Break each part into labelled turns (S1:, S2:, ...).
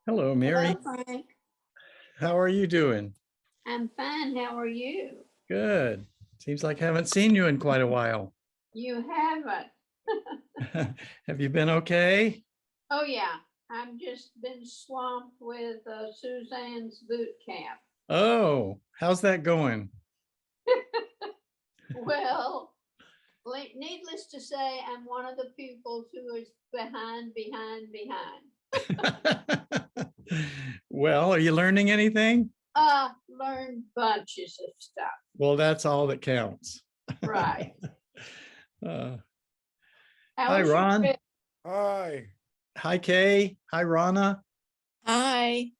S1: Hello,
S2: Hello,
S1: Mary.
S2: Frank.
S1: How are you doing?
S2: I'm fine. How are you?
S1: Good. Seems like I haven't seen you in quite a while.
S2: You haven't.
S1: Have you been okay?
S2: Oh, yeah. I've just been swamped with Suzanne's boot camp.
S1: Oh, how's that going?
S2: Well, needless to say, I'm one of the pupils who is behind.
S1: Well, are you learning anything?
S2: Learned bunches of stuff.
S1: Well, that's all that counts.
S2: Right.
S1: Uh,
S2: How
S1: Hi,
S2: was your
S1: Ron.
S2: trip?
S3: Hi.
S1: Hi, Kay. Hi, Rana.
S4: Hi.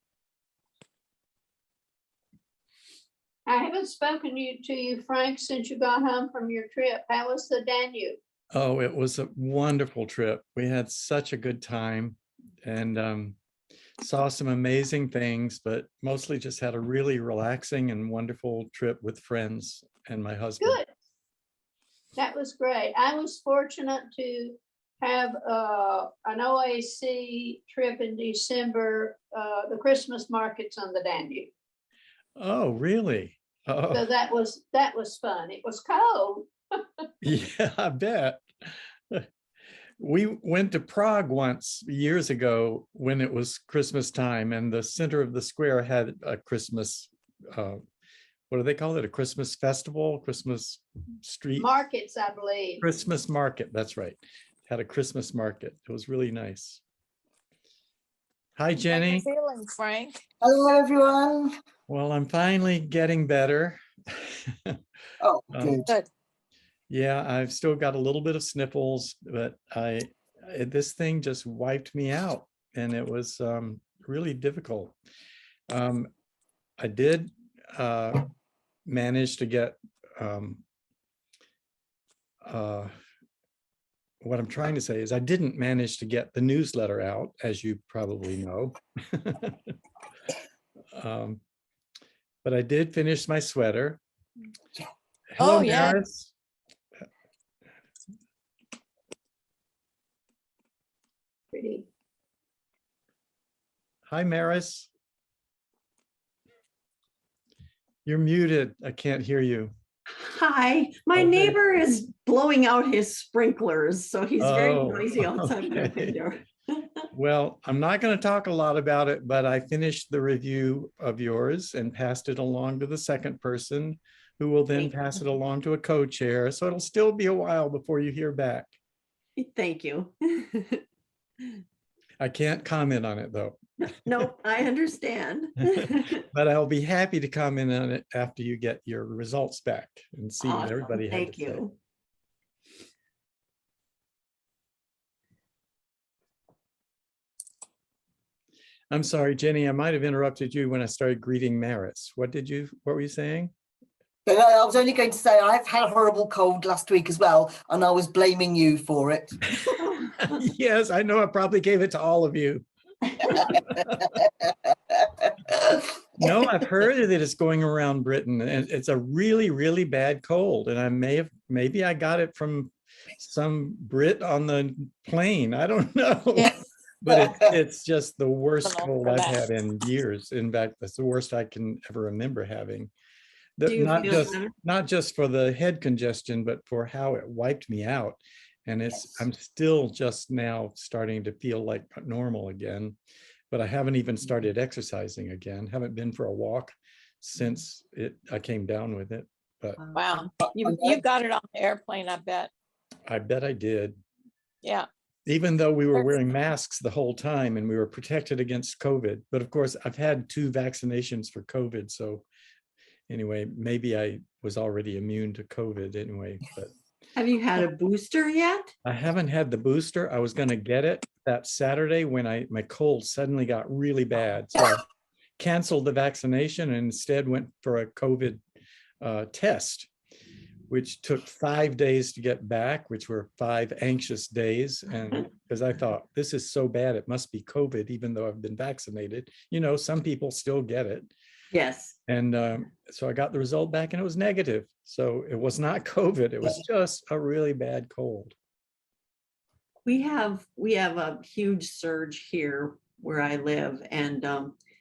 S2: I haven't spoken to you, Frank, since you got home from your trip. How was the Danube?
S1: Oh, it was a wonderful trip. We had such a good time and saw some amazing things, but mostly just had a really relaxing and wonderful trip with friends and my husband.
S2: Good. That was great. I was fortunate to have an OAC trip in December, the Christmas markets on the Danube.
S1: Oh, really?
S2: So
S1: Oh,
S2: that was fun. It was cold.
S1: yeah, I bet. We went to Prague once years ago when it was Christmas time, and the center of the square had a Christmas, what do they call it? A Christmas festival, Christmas street,
S2: Markets, I believe.
S1: Christmas market. That's right. Had a Christmas market. It was really nice. Hi,
S4: How you
S1: Jenny.
S4: feeling, Frank?
S5: Hello, everyone.
S1: Well, I'm finally getting better.
S5: Oh,
S1: Um,
S5: good.
S4: Good.
S1: Yeah, I've still got a little bit of sniffles, but this thing just wiped me out, and it was really difficult. I did manage to get what I'm trying to say is I didn't manage to get the newsletter out, as you probably know. But I did finish my sweater. Hello,
S4: Oh, yeah.
S1: Maris.
S2: Pretty.
S1: Hi, Maris. You're muted. I can't hear you.
S6: Hi, my
S1: Okay.
S6: neighbor is blowing out his sprinklers, so he's very
S1: Oh,
S6: noisy outside my
S1: okay.
S6: window.
S1: Well, I'm not going to talk a lot about it, but I finished the review of yours and passed it along to the second person, who will then pass it along to a co-chair. So it'll still be a while before you hear back.
S6: Thank you.
S1: I can't comment on it though.
S6: Nope, I understand.
S1: But I'll be happy to comment on it after you get your results back and see what
S6: Awesome,
S1: everybody had
S6: thank
S1: to say.
S6: you.
S1: I'm sorry, Jenny, I might have interrupted you when I started greeting Maris. What were you saying?
S5: But I was only going to say I've had a horrible cold last week as well, and I was blaming you for it.
S1: Yes, I know I probably gave it to all of you. No, I've heard that it's going around Britain, and it's a really, really bad cold. And maybe I got it from some Brit on the plane. I don't know.
S4: Yeah.
S1: But it's just the worst
S4: Hello
S1: cold
S4: for
S1: I've
S4: that.
S1: had in years. In fact, that's the worst I can ever remember having.
S6: Do you
S1: Not
S6: feel
S1: just
S6: better?
S1: not just for the head congestion, but for how it wiped me out. And I'm still just now starting to feel like normal again, but I haven't even started exercising again. Haven't been for a walk since I came down with it, but
S4: Wow. You got it on the airplane, I bet.
S1: I bet I did.
S4: Yeah.
S1: Even though we were wearing masks the whole time and we were protected against COVID. But of course, I've had 2 vaccinations for COVID. So anyway, maybe I was already immune to COVID anyway, but
S6: Have you had a booster yet?
S1: I haven't had the booster. I was going to get it that Saturday when my cold suddenly got really bad. So I canceled the vaccination and instead went for a COVID test, which took 5 days to get back, which were 5 anxious days. And because I thought, this is so bad, it must be COVID, even though I've been vaccinated. You know, some people still get it.
S6: Yes.
S1: And so I got the result back and it was negative. So it was not COVID. It was just a really bad cold.
S6: We have a huge surge here where I live, and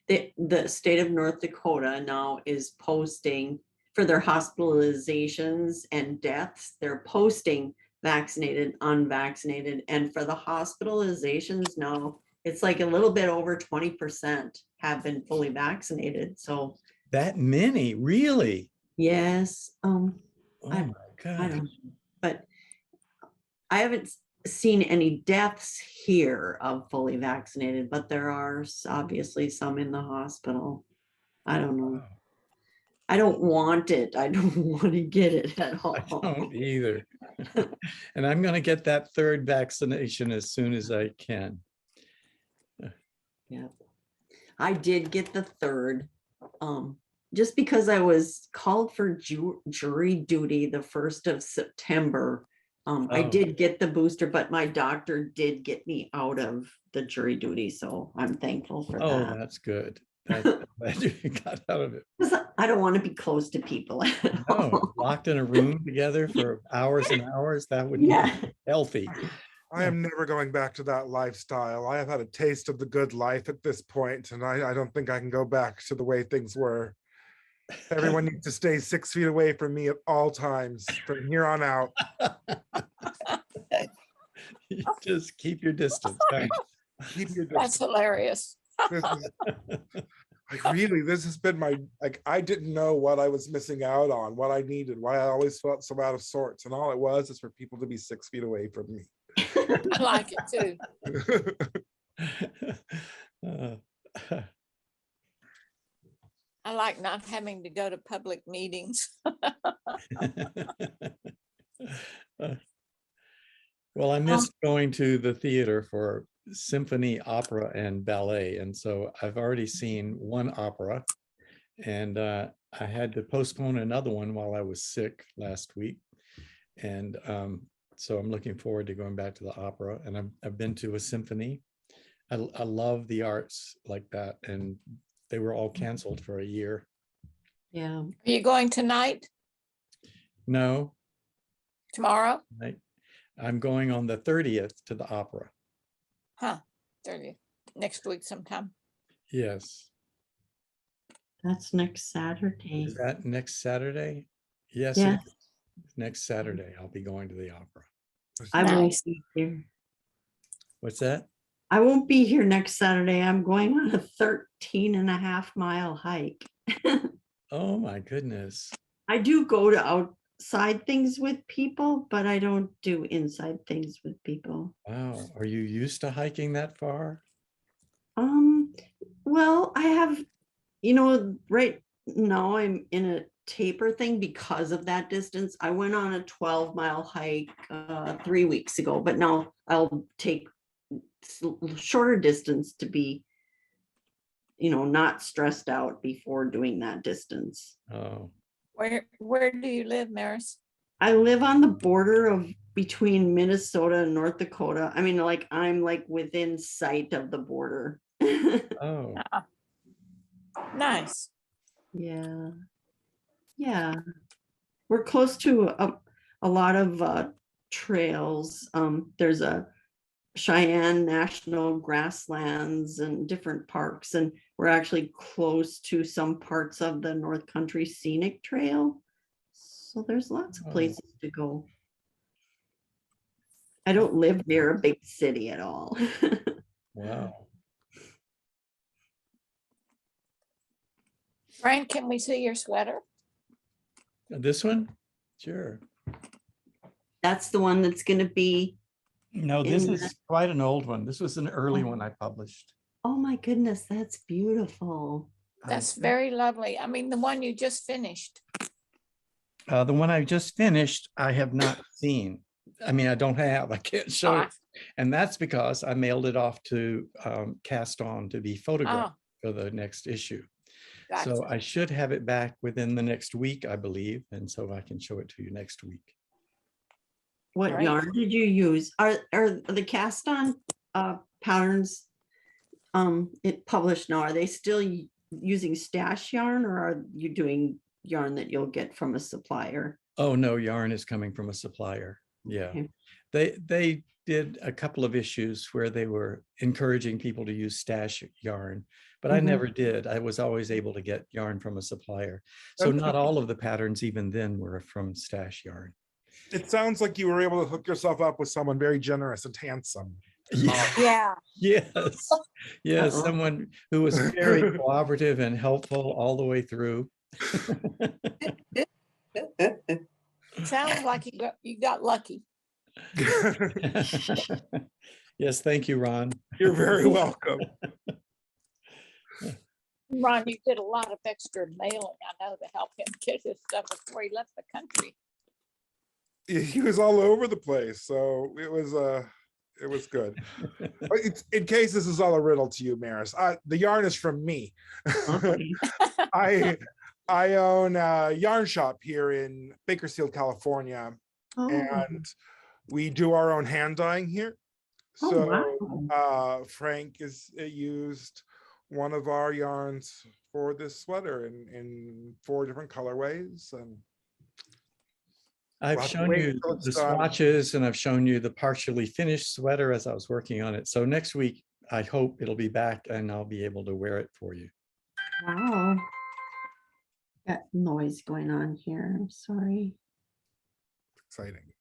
S6: the state of North Dakota now is posting for their hospitalizations and deaths. They're posting vaccinated, unvaccinated, and for the hospitalizations now, it's like a little bit over 20% have been fully vaccinated. So
S1: That many, really?
S6: yes,
S1: Oh
S6: I
S1: my
S6: I
S1: God.
S6: don't, but I haven't seen any deaths here of fully vaccinated, but there are obviously some in the hospital. I don't know.
S1: Wow.
S6: I don't want it. I don't want to get it at
S1: I
S6: all.
S1: don't either. And I'm going to get that third vaccination as soon as I can.
S6: Yeah. I did get the third, just because I was called for jury duty the 1st of September. I
S1: Oh.
S6: did get the booster, but my doctor did get me out of the jury duty, so I'm thankful for
S1: Oh,
S6: that.
S1: that's good. I'm glad you got out of it.
S6: 'Cause I don't want to be close to people at
S1: No,
S6: all.
S1: locked in a room together for hours and hours, that would
S6: Yeah.
S1: not be healthy.
S3: I am never going back to that lifestyle. I have had a taste of the good life at this point, and I don't think I can go back to the way things were. Everyone needs to stay 6 feet away from me at all times from here on out.
S1: You just keep your distance. Right?
S3: Keep your
S4: That's
S3: distance.
S4: hilarious.
S3: This is, like, really, this has been my, like, I didn't know what I was missing out on, what I needed, why I always felt so out of sorts. And all it was is for people to be 6 feet away from me.
S4: I like it too.
S1: Uh,
S4: I like not having to go to public meetings.
S1: Well, I missed going to the theater for symphony, opera, and ballet. And so I've already seen one opera, and I had to postpone another one while I was sick last week. And so I'm looking forward to going back to the opera. And I've been to a symphony. I love the arts like that. And they were all canceled for a year.
S6: Yeah.
S4: Are you going tonight,
S1: No,
S4: tomorrow?
S1: I'm going on the 30th to the opera.
S4: Huh, 30th, next week sometime.
S1: Yes.
S6: That's next Saturday.
S1: Is that next Saturday? Yes,
S6: Yeah.
S1: it is. Next Saturday, I'll be going to the opera.
S6: I won't
S4: Nice.
S6: be here.
S1: What's that?
S6: I won't be here next Saturday. I'm going on a 13.5 mile hike.
S1: Oh my goodness.
S6: I do go to outside things with people, but I don't do inside things with people.
S1: Wow. Are you used to hiking that far?
S6: Well, I have, right now I'm in a taper thing because of that distance. I went on a 12-mile hike 3 weeks ago, but now I'll take shorter distance to be, not stressed out before doing that distance.
S1: Oh,
S4: Where do you live, Maris?
S6: I live on the border of between Minnesota and North Dakota. I mean, like I'm like within sight of the border.
S1: oh,
S4: Nice.
S6: Yeah. Yeah. We're close to a lot of trails. There's a Cheyenne National Grasslands and different parks, and we're actually close to some parts of the North Country Scenic Trail. So there's lots of
S1: Oh.
S6: places to go. I don't live near a big city at all.
S1: wow.
S4: Frank, can we see your sweater?
S1: This one? Sure.
S6: That's the one that's going to be.
S1: No, this
S6: In
S1: is quite an old one. This was an early one I published.
S6: Oh my goodness, that's beautiful.
S4: That's very lovely. I mean, the one you just finished.
S1: The one I just finished, I have not seen. I mean, I don't have, I can't show it. And that's because I mailed it off to Cast On to be photographed for the next issue.
S4: Gotcha.
S1: So I should have it back within the next week, I believe. And so I can show it to you next week.
S6: What
S4: Great.
S6: yarn did you use? Are the cast on patterns it published now? Are they still using stash yarn, or are you doing yarn that you'll get from a supplier?
S1: Oh, no, yarn is coming from a supplier. Yeah.
S6: Okay.
S1: They did a couple of issues where they were encouraging people to use stash yarn, but I
S6: Mhm.
S1: never did. I was always able to get yarn from a supplier. So not all of the patterns even then were from stash yarn.
S3: It sounds like you were able to hook yourself up with someone very generous and handsome.
S1: Yeah.
S4: Yeah.
S1: Yes. Yes.
S6: Uh-oh.
S1: Someone who was very cooperative and helpful all the way through.
S4: Sounds like you got lucky.
S1: Yes. Thank you, Ron.
S3: You're very welcome.
S4: Ron, you did a lot of extra mailing, I know, to help him get his stuff before he left the country.
S3: He was all over the place, so it was good. It's, in case this is all a riddle to you, Maris, the yarn is from me.
S6: Okay.
S3: I own a yarn shop here in Bakersfield, California,
S6: Oh,
S3: and we do our own hand dyeing here.
S6: oh,
S3: So
S6: wow.
S3: Frank used one of our yarns for this sweater in 4 different colorways, and
S1: I've
S3: we'll have to
S1: shown
S3: wait
S1: you
S3: until it's
S1: the
S3: done.
S1: swatches and I've shown you the partially finished sweater as I was working on it. So next week, I hope it'll be back and I'll be able to wear it for you.
S6: Wow. Got noise going on here. I'm sorry.
S3: Exciting.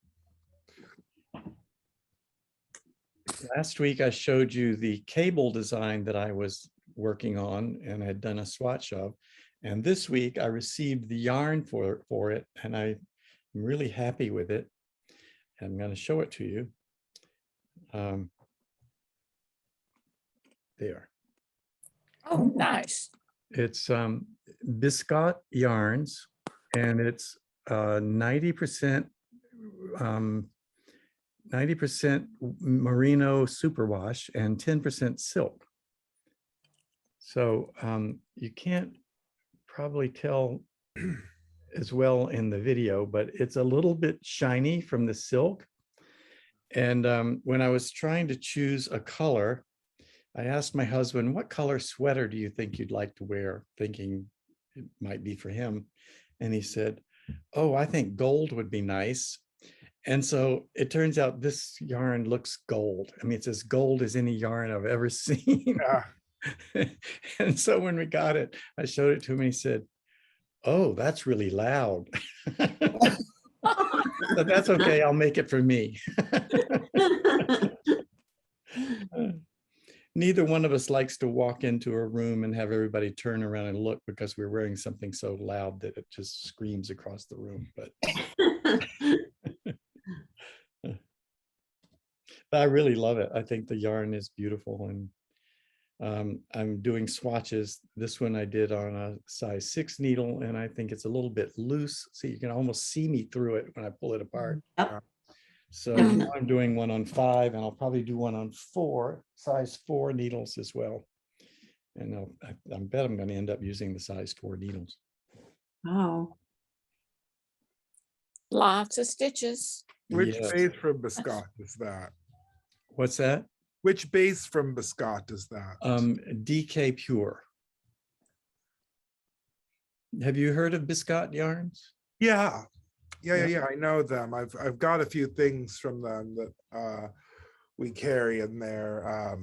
S1: Last week, I showed you the cable design that I was working on and had done a swatch of. And this week I received the yarn for it and I'm really happy with it. I'm going to show it to you. There.
S4: Oh, nice.
S1: It's Biscot yarns, and it's 90% 90% merino superwash and 10% silk. So you can't probably tell as well in the video, but it's a little bit shiny from the silk. And when I was trying to choose a color, I asked my husband, what color sweater do you think you'd like to wear? Thinking it might be for him. And he said, oh, I think gold would be nice. And so it turns out this yarn looks gold. I mean, it's as gold as any yarn I've ever seen.
S3: Yeah.
S1: And so when we got it, I showed it to him and he said, oh, that's really loud. But that's okay, I'll make it for me. Neither one of us likes to walk into a room and have everybody turn around and look because we're wearing something so loud that it just screams across the room. But I really love it. I think the yarn is beautiful, and I'm doing swatches. This one I did on a size 6 needle, and I think it's a little bit loose, so you can almost see me through it when I pull it apart.
S6: Yep.
S1: So now I'm doing one on 5, and I'll probably do one on 4, size 4 needles as well. And I bet I'm going to end up using the size 4 needles.
S6: Wow.
S4: Lots of stitches.
S3: Which
S1: Yes.
S3: base from Biscot is that?
S1: What's that?
S3: Which base from Biscot is that?
S1: DK Pure. Have you heard of Biscot yarns?
S3: Yeah.
S1: Yeah.
S3: Yeah. I know them. I've got a few things from them that we carry in their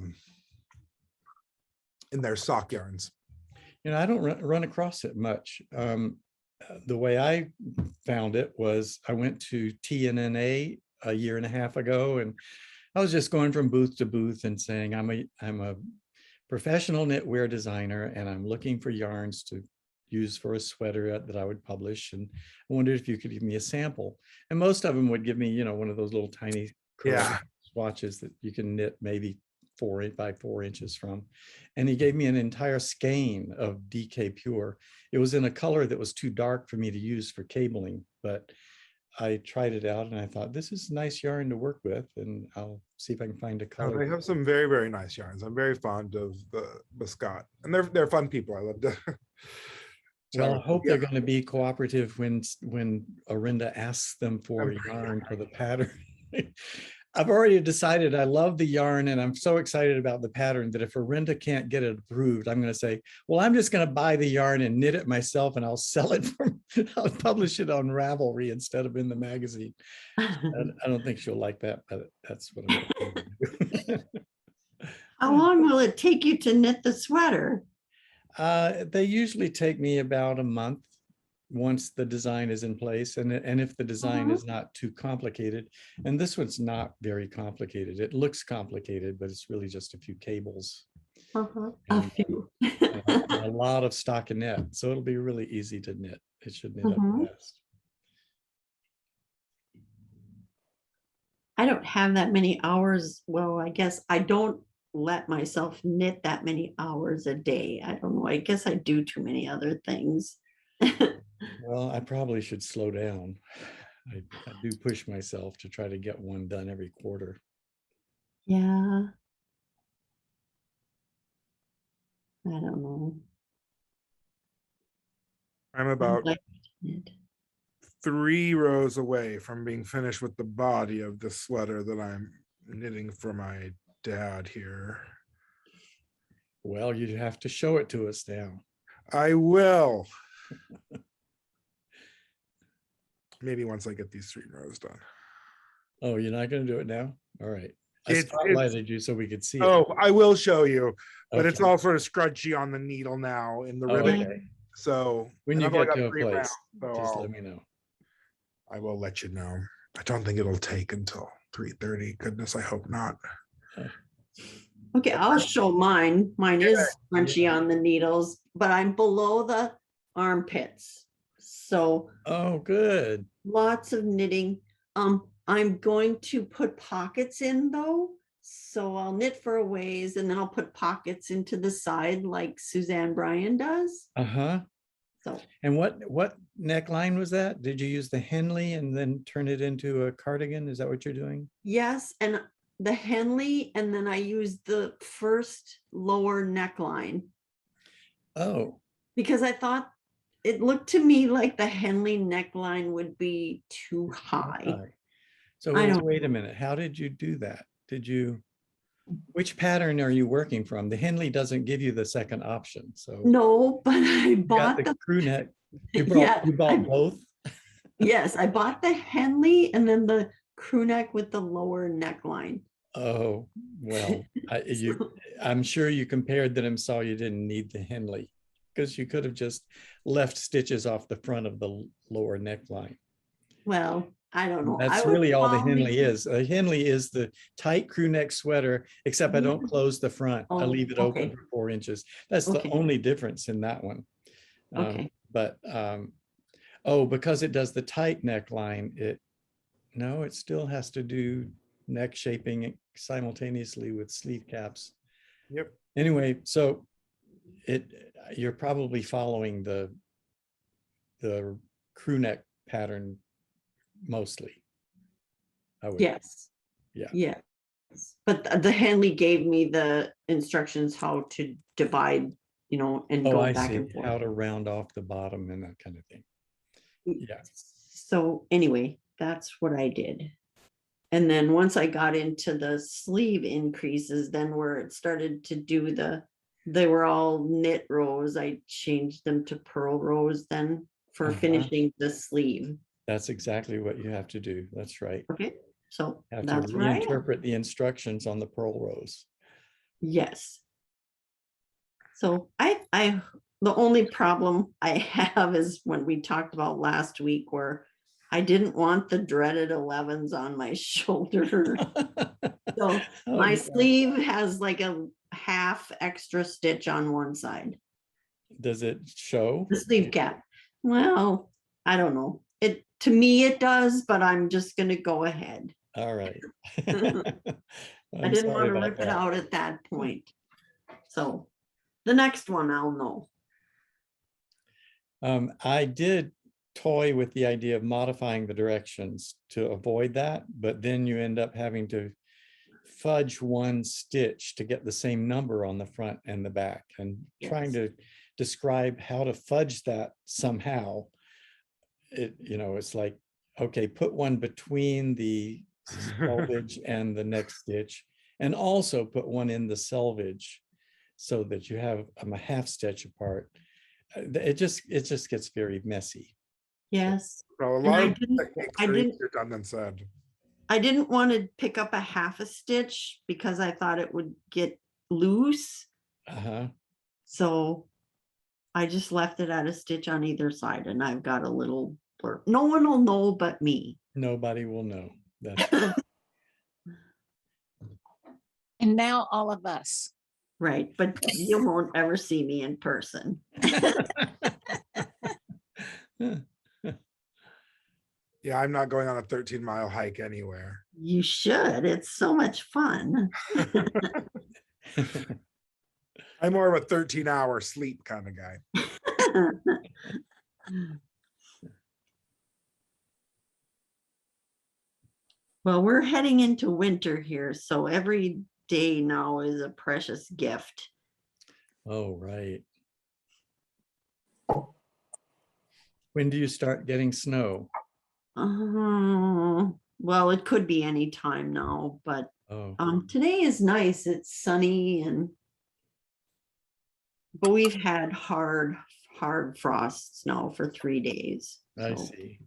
S3: sock yarns.
S1: You know, I don't run across it much. The way I found it was I went to TNNA a year and a half ago, and I was just going from booth to booth and saying, I'm a professional knitwear designer, and I'm looking for yarns to use for a sweater that I would publish. And I wondered if you could give me a sample. And most of them would give me, you know, one of those little tiny swatches that you can knit maybe 4 by 4 inches from. And he gave me an entire skein of DK Pure. It was in a color that was too dark for me to use for cabling, but I tried it out and I thought, this is nice yarn to work with, and I'll see if I can find a color.
S3: They have some very, very nice yarns. I'm very fond of the Biscot, and they're fun people. I love to
S1: Well, I hope they're going to be cooperative when Arinda asks them for yarn for the pattern. I've already decided I love the yarn and I'm so excited about the pattern that if Arinda can't get it approved, I'm going to say, well, I'm just going to buy the yarn and knit it myself and I'll sell it I'll publish it on Ravelry instead of in the magazine. I don't think she'll like that, but that's what I'm going to do.
S6: How long will it take you to knit the sweater?
S1: They usually take me about a month once the design is in place, and if the design is not too complicated, and this one's not very complicated. It looks complicated, but it's really just a few cables
S6: A
S1: and,
S6: few.
S1: and a lot of stockinette, so it'll be really easy to knit. It should knit up fast.
S6: I don't have that many hours. Well, I guess I don't let myself knit that many hours a day. I don't know. I guess I do too many other things.
S1: Well, I probably should slow down. I do push myself to try to get one done every quarter.
S6: Yeah. I don't know.
S3: I'm
S6: I'd
S3: about
S6: like to knit.
S3: 3 rows away from being finished with the body of the sweater that I'm knitting for my dad here.
S1: Well, you'd have to show it to us now.
S3: I will. Maybe once I get these 3 rows done.
S1: Oh, you're not going to do it now? All right. I
S3: It's-
S1: spotlighted you so we could see it.
S3: Oh, I will show you, but it's
S1: Okay.
S3: all sort of scrunchy on the needle now in the
S1: Oh,
S3: ribbing.
S1: okay.
S3: So
S1: When
S3: and
S1: you
S3: I've only
S1: get
S3: got
S1: to a
S3: 3
S1: place,
S3: rounds, so
S1: just let me know.
S3: I will let you know. I don't think it'll take until 3:30. Goodness, I hope not.
S6: Okay, I'll show mine. Mine is crunchy
S1: Yeah.
S6: on the needles, but I'm below the armpits. So
S1: Oh, good.
S6: lots of knitting. I'm going to put pockets in though. So I'll knit for a ways and then I'll put pockets into the side like Suzanne Bryan does.
S1: Uh-huh.
S6: So
S1: And what neckline was that? Did you use the Henley and then turn it into a cardigan? Is that what you're doing?
S6: yes, and the Henley, and then I used the first lower neckline
S1: Oh,
S6: because I thought it looked to me like the Henley neckline would be too high.
S1: okay. So
S6: I don't
S1: wait a minute. How did you do that? Which pattern are you working from? The Henley doesn't give you the second option. So
S6: know, but I
S1: you got
S6: bought
S1: the
S6: the
S1: crew neck. You
S6: Yeah,
S1: bought both?
S6: yes, I bought the Henley and then the crew neck with the lower neckline.
S1: Oh, well, I'm sure you compared them and saw you didn't need the Henley because you could have just left stitches off the front of the lower neckline.
S6: Well, I don't know.
S1: That's
S6: I would
S1: really all the
S6: probably-
S1: Henley is. A Henley is the tight crew neck sweater, except I don't
S6: Yeah.
S1: close the front. I
S6: Oh,
S1: leave it open
S6: okay.
S1: for 4 inches. That's the
S6: Okay.
S1: only difference in that one.
S6: Okay.
S1: But oh, because it does the tight neckline, it still has to do neck shaping simultaneously with sleeve caps.
S3: Yep.
S1: Anyway, so you're probably following the crew neck pattern mostly. I would.
S6: Yes.
S1: Yeah.
S6: Yes. But the Henley gave me the instructions how to divide, and
S1: Oh,
S6: go
S1: I
S6: back
S1: see.
S6: and forth.
S1: How to round off the bottom and that kind of thing. Yeah.
S6: So anyway, that's what I did. And then once I got into the sleeve increases, then where it started to do they were all knit rows. I changed them to purl rows then for
S1: Uh-huh.
S6: finishing the sleeve.
S1: That's exactly what you have to do. That's right.
S6: Okay, so
S1: You have
S6: that's
S1: to
S6: what I am.
S1: reinterpret the instructions on the purl rows.
S6: Yes. So the only problem I have is when we talked about last week where I didn't want the dreaded 11s on my shoulder. So
S1: Oh,
S6: my
S1: yeah.
S6: sleeve has like a half extra stitch on one side,
S1: Does it show?
S6: the sleeve cap. Well, I don't know. To me it does, but I'm just gonna go ahead.
S1: All right.
S6: I
S1: I'm
S6: didn't
S1: sorry
S6: want to
S1: about
S6: rip it
S1: that.
S6: out at that point. So the next one I'll know.
S1: I did toy with the idea of modifying the directions to avoid that, but then you end up having to fudge one stitch to get the same number on the front and the back, and trying to describe how to fudge that somehow. It's like, okay, put one between the selvage and the next stitch, and also put one in the selvage so that you have a half stitch apart. It just gets very messy.
S6: Yes.
S3: So a
S6: And
S3: lot
S6: I
S3: of
S6: didn't,
S3: techniques
S6: I
S3: are
S6: didn't,
S3: easier done than said.
S6: I didn't want to pick up a half a stitch because I thought it would get loose.
S1: Uh-huh.
S6: So I just left it at a stitch on either side, and I've got a little blurb. No one will know but me.
S1: Nobody will know. That's
S4: And now all of us.
S6: Right, but you won't ever see me in person.
S3: Yeah, I'm not going on a 13-mile hike anywhere.
S6: You should. It's so much fun.
S3: I'm more of a 13-hour sleep kind of guy.
S6: Well, we're heading into winter here, so every day now is a precious gift.
S1: Oh, right. When do you start getting snow?
S6: Well, it could be any time now, but
S1: Oh,
S6: today is nice. It's sunny, but we've had hard frosts now for 3 days.
S1: I
S6: so.
S1: see.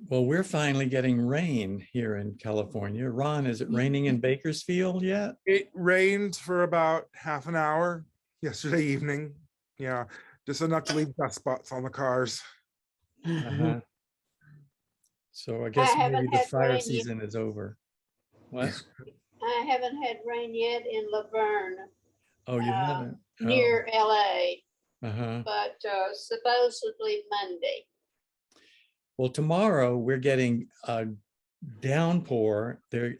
S1: Well, we're finally getting rain here in California. Ron, is it raining in Bakersfield yet?
S3: It rained for about half an hour yesterday evening. Yeah, just enough to leave dust spots on the cars.
S1: Uh-huh. So I guess
S2: haven't
S1: maybe the
S2: had
S1: fire
S2: rain yet.
S1: season is over. What?
S2: I haven't had rain yet in Laverne,
S1: Oh, you haven't? Oh,
S2: near LA,
S1: uh-huh.
S2: but supposedly Monday.
S1: Well, tomorrow we're getting a downpour. They're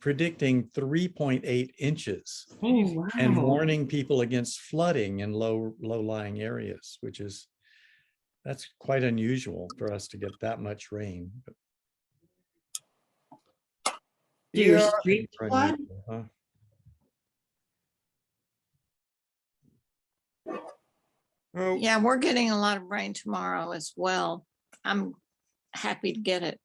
S1: predicting 3.8 inches
S6: Oh,
S1: and
S6: wow.
S1: warning people against flooding in low-lying areas, that's quite unusual for us to get that much rain.
S6: Do your
S3: Yeah,
S6: streets flood?
S1: Unusual, huh?
S3: oh,
S4: Yeah, we're getting a lot of rain tomorrow as well. I'm happy to get it.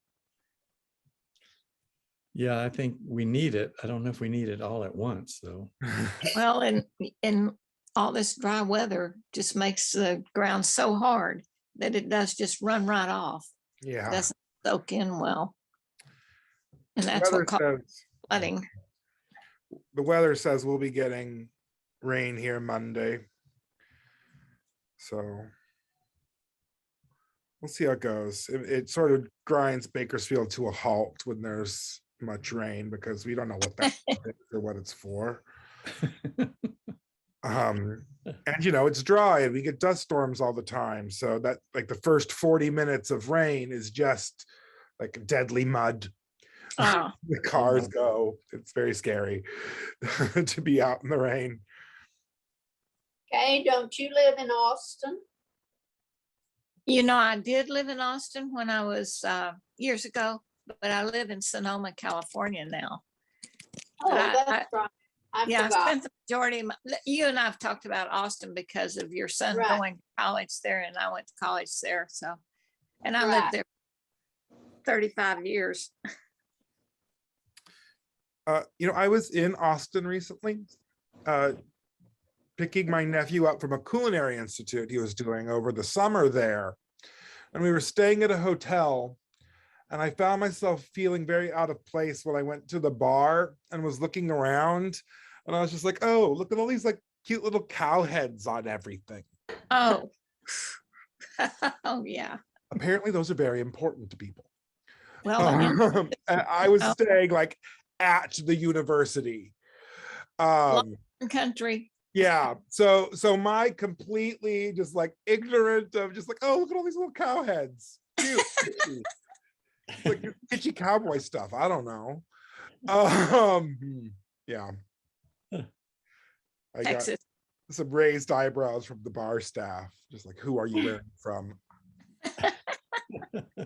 S1: Yeah, I think we need it. I don't know if we need it all at once, though.
S4: Well, and all this dry weather just makes the ground so hard that it does just run right off.
S3: yeah.
S4: Doesn't soak in well. And
S3: The
S4: that's
S3: weather
S4: what causes
S3: says-
S4: flooding.
S3: The weather says we'll be getting rain here Monday. So we'll see how it goes. It sort of grinds Bakersfield to a halt when there's much rain because we don't know what that is or what it's for. And it's dry and we get dust storms all the time. So that like the first 40 minutes of rain is just like deadly mud.
S4: Oh,
S3: The cars go. It's very scary to be out in the rain.
S2: Okay, don't you live in Austin?
S4: I did live in Austin when I was years ago, but I live in Sonoma, California now.
S2: Oh,
S4: I-
S2: that's right. I
S4: Yeah, I
S2: forgot.
S4: spent the majority of you and I've talked about Austin because of your son
S2: Right.
S4: going to college there, and I went to college there. So, and I
S2: Right.
S4: lived there 35 years.
S3: I was in Austin recently, picking my nephew up from a culinary institute he was doing over the summer there. And we were staying at a hotel, and I found myself feeling very out of place when I went to the bar and was looking around. And I was just like, oh, look at all these like cute little cow heads on everything.
S4: Oh, oh yeah.
S3: Apparently those are very important to people.
S4: Well, and
S3: I was staying like at the university.
S4: country.
S3: Yeah, so my completely just like ignorant of just like, oh, look at all these little cow heads. Cute, itchy. Like itchy cowboy stuff. I don't know. Yeah. I
S4: Texas.
S3: got some raised eyebrows from the bar staff. Just like, who are you wearing from?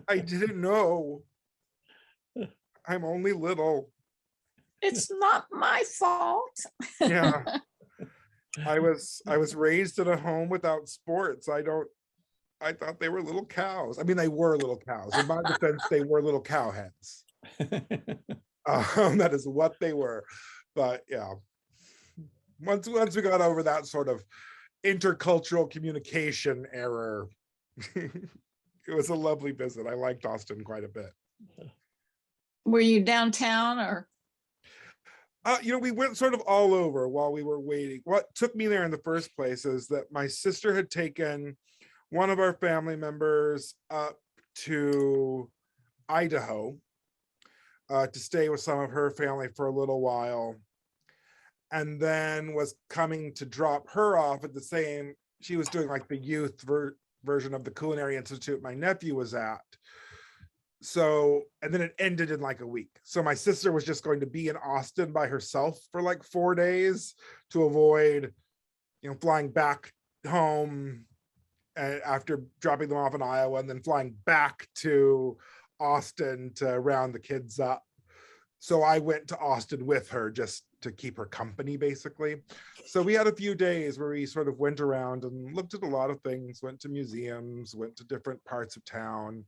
S3: I didn't know. I'm only little.
S4: It's not my fault.
S3: Yeah. I was raised in a home without sports. I don't I thought they were little cows. I mean, they were little cows. In my defense, they were little cow hens. That is what they were. But yeah, once we got over that sort of intercultural communication error, it was a lovely visit. I liked Austin quite a bit.
S4: Were you downtown or?
S3: We went sort of all over while we were waiting. What took me there in the first place is that my sister had taken one of our family members up to Idaho to stay with some of her family for a little while, and then was coming to drop her off at the same. She was doing like the youth version of the Culinary Institute my nephew was at. So, and then it ended in like a week. So my sister was just going to be in Austin by herself for like 4 days to avoid, flying back home after dropping them off in Iowa and then flying back to Austin to round the kids up. So I went to Austin with her just to keep her company, basically. So we had a few days where we sort of went around and looked at a lot of things, went to museums, went to different parts of town,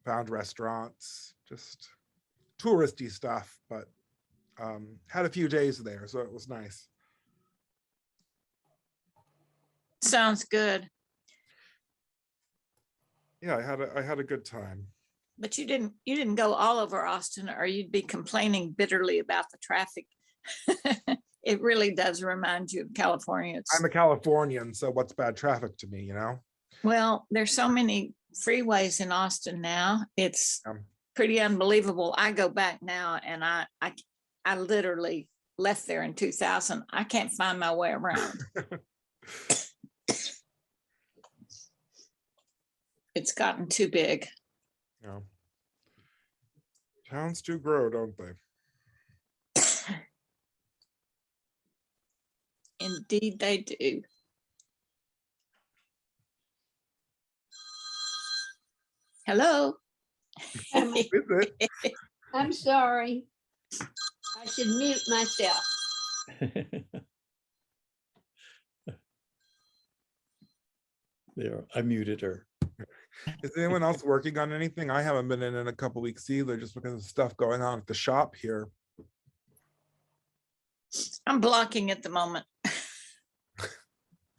S3: found restaurants, just touristy stuff, but had a few days there, so it was nice.
S4: Sounds good.
S3: Yeah, I had a good time.
S4: But you didn't go all over Austin, or you'd be complaining bitterly about the traffic. It really does remind you of California.
S3: I'm a Californian, so what's bad traffic to me,
S4: Well, there's so many freeways in Austin now. It's pretty unbelievable. I go back now and I literally left there in 2000. I can't find my way around. It's gotten too big.
S3: Yeah. Towns do grow, don't they?
S4: Indeed, they do. Hello.
S2: I'm,
S3: Is it?
S2: I'm sorry. I should mute myself.
S1: There, I muted her.
S3: Is anyone else working on anything? I haven't been in a couple weeks either, just because of stuff going on at the shop here.
S4: I'm blocking at the moment.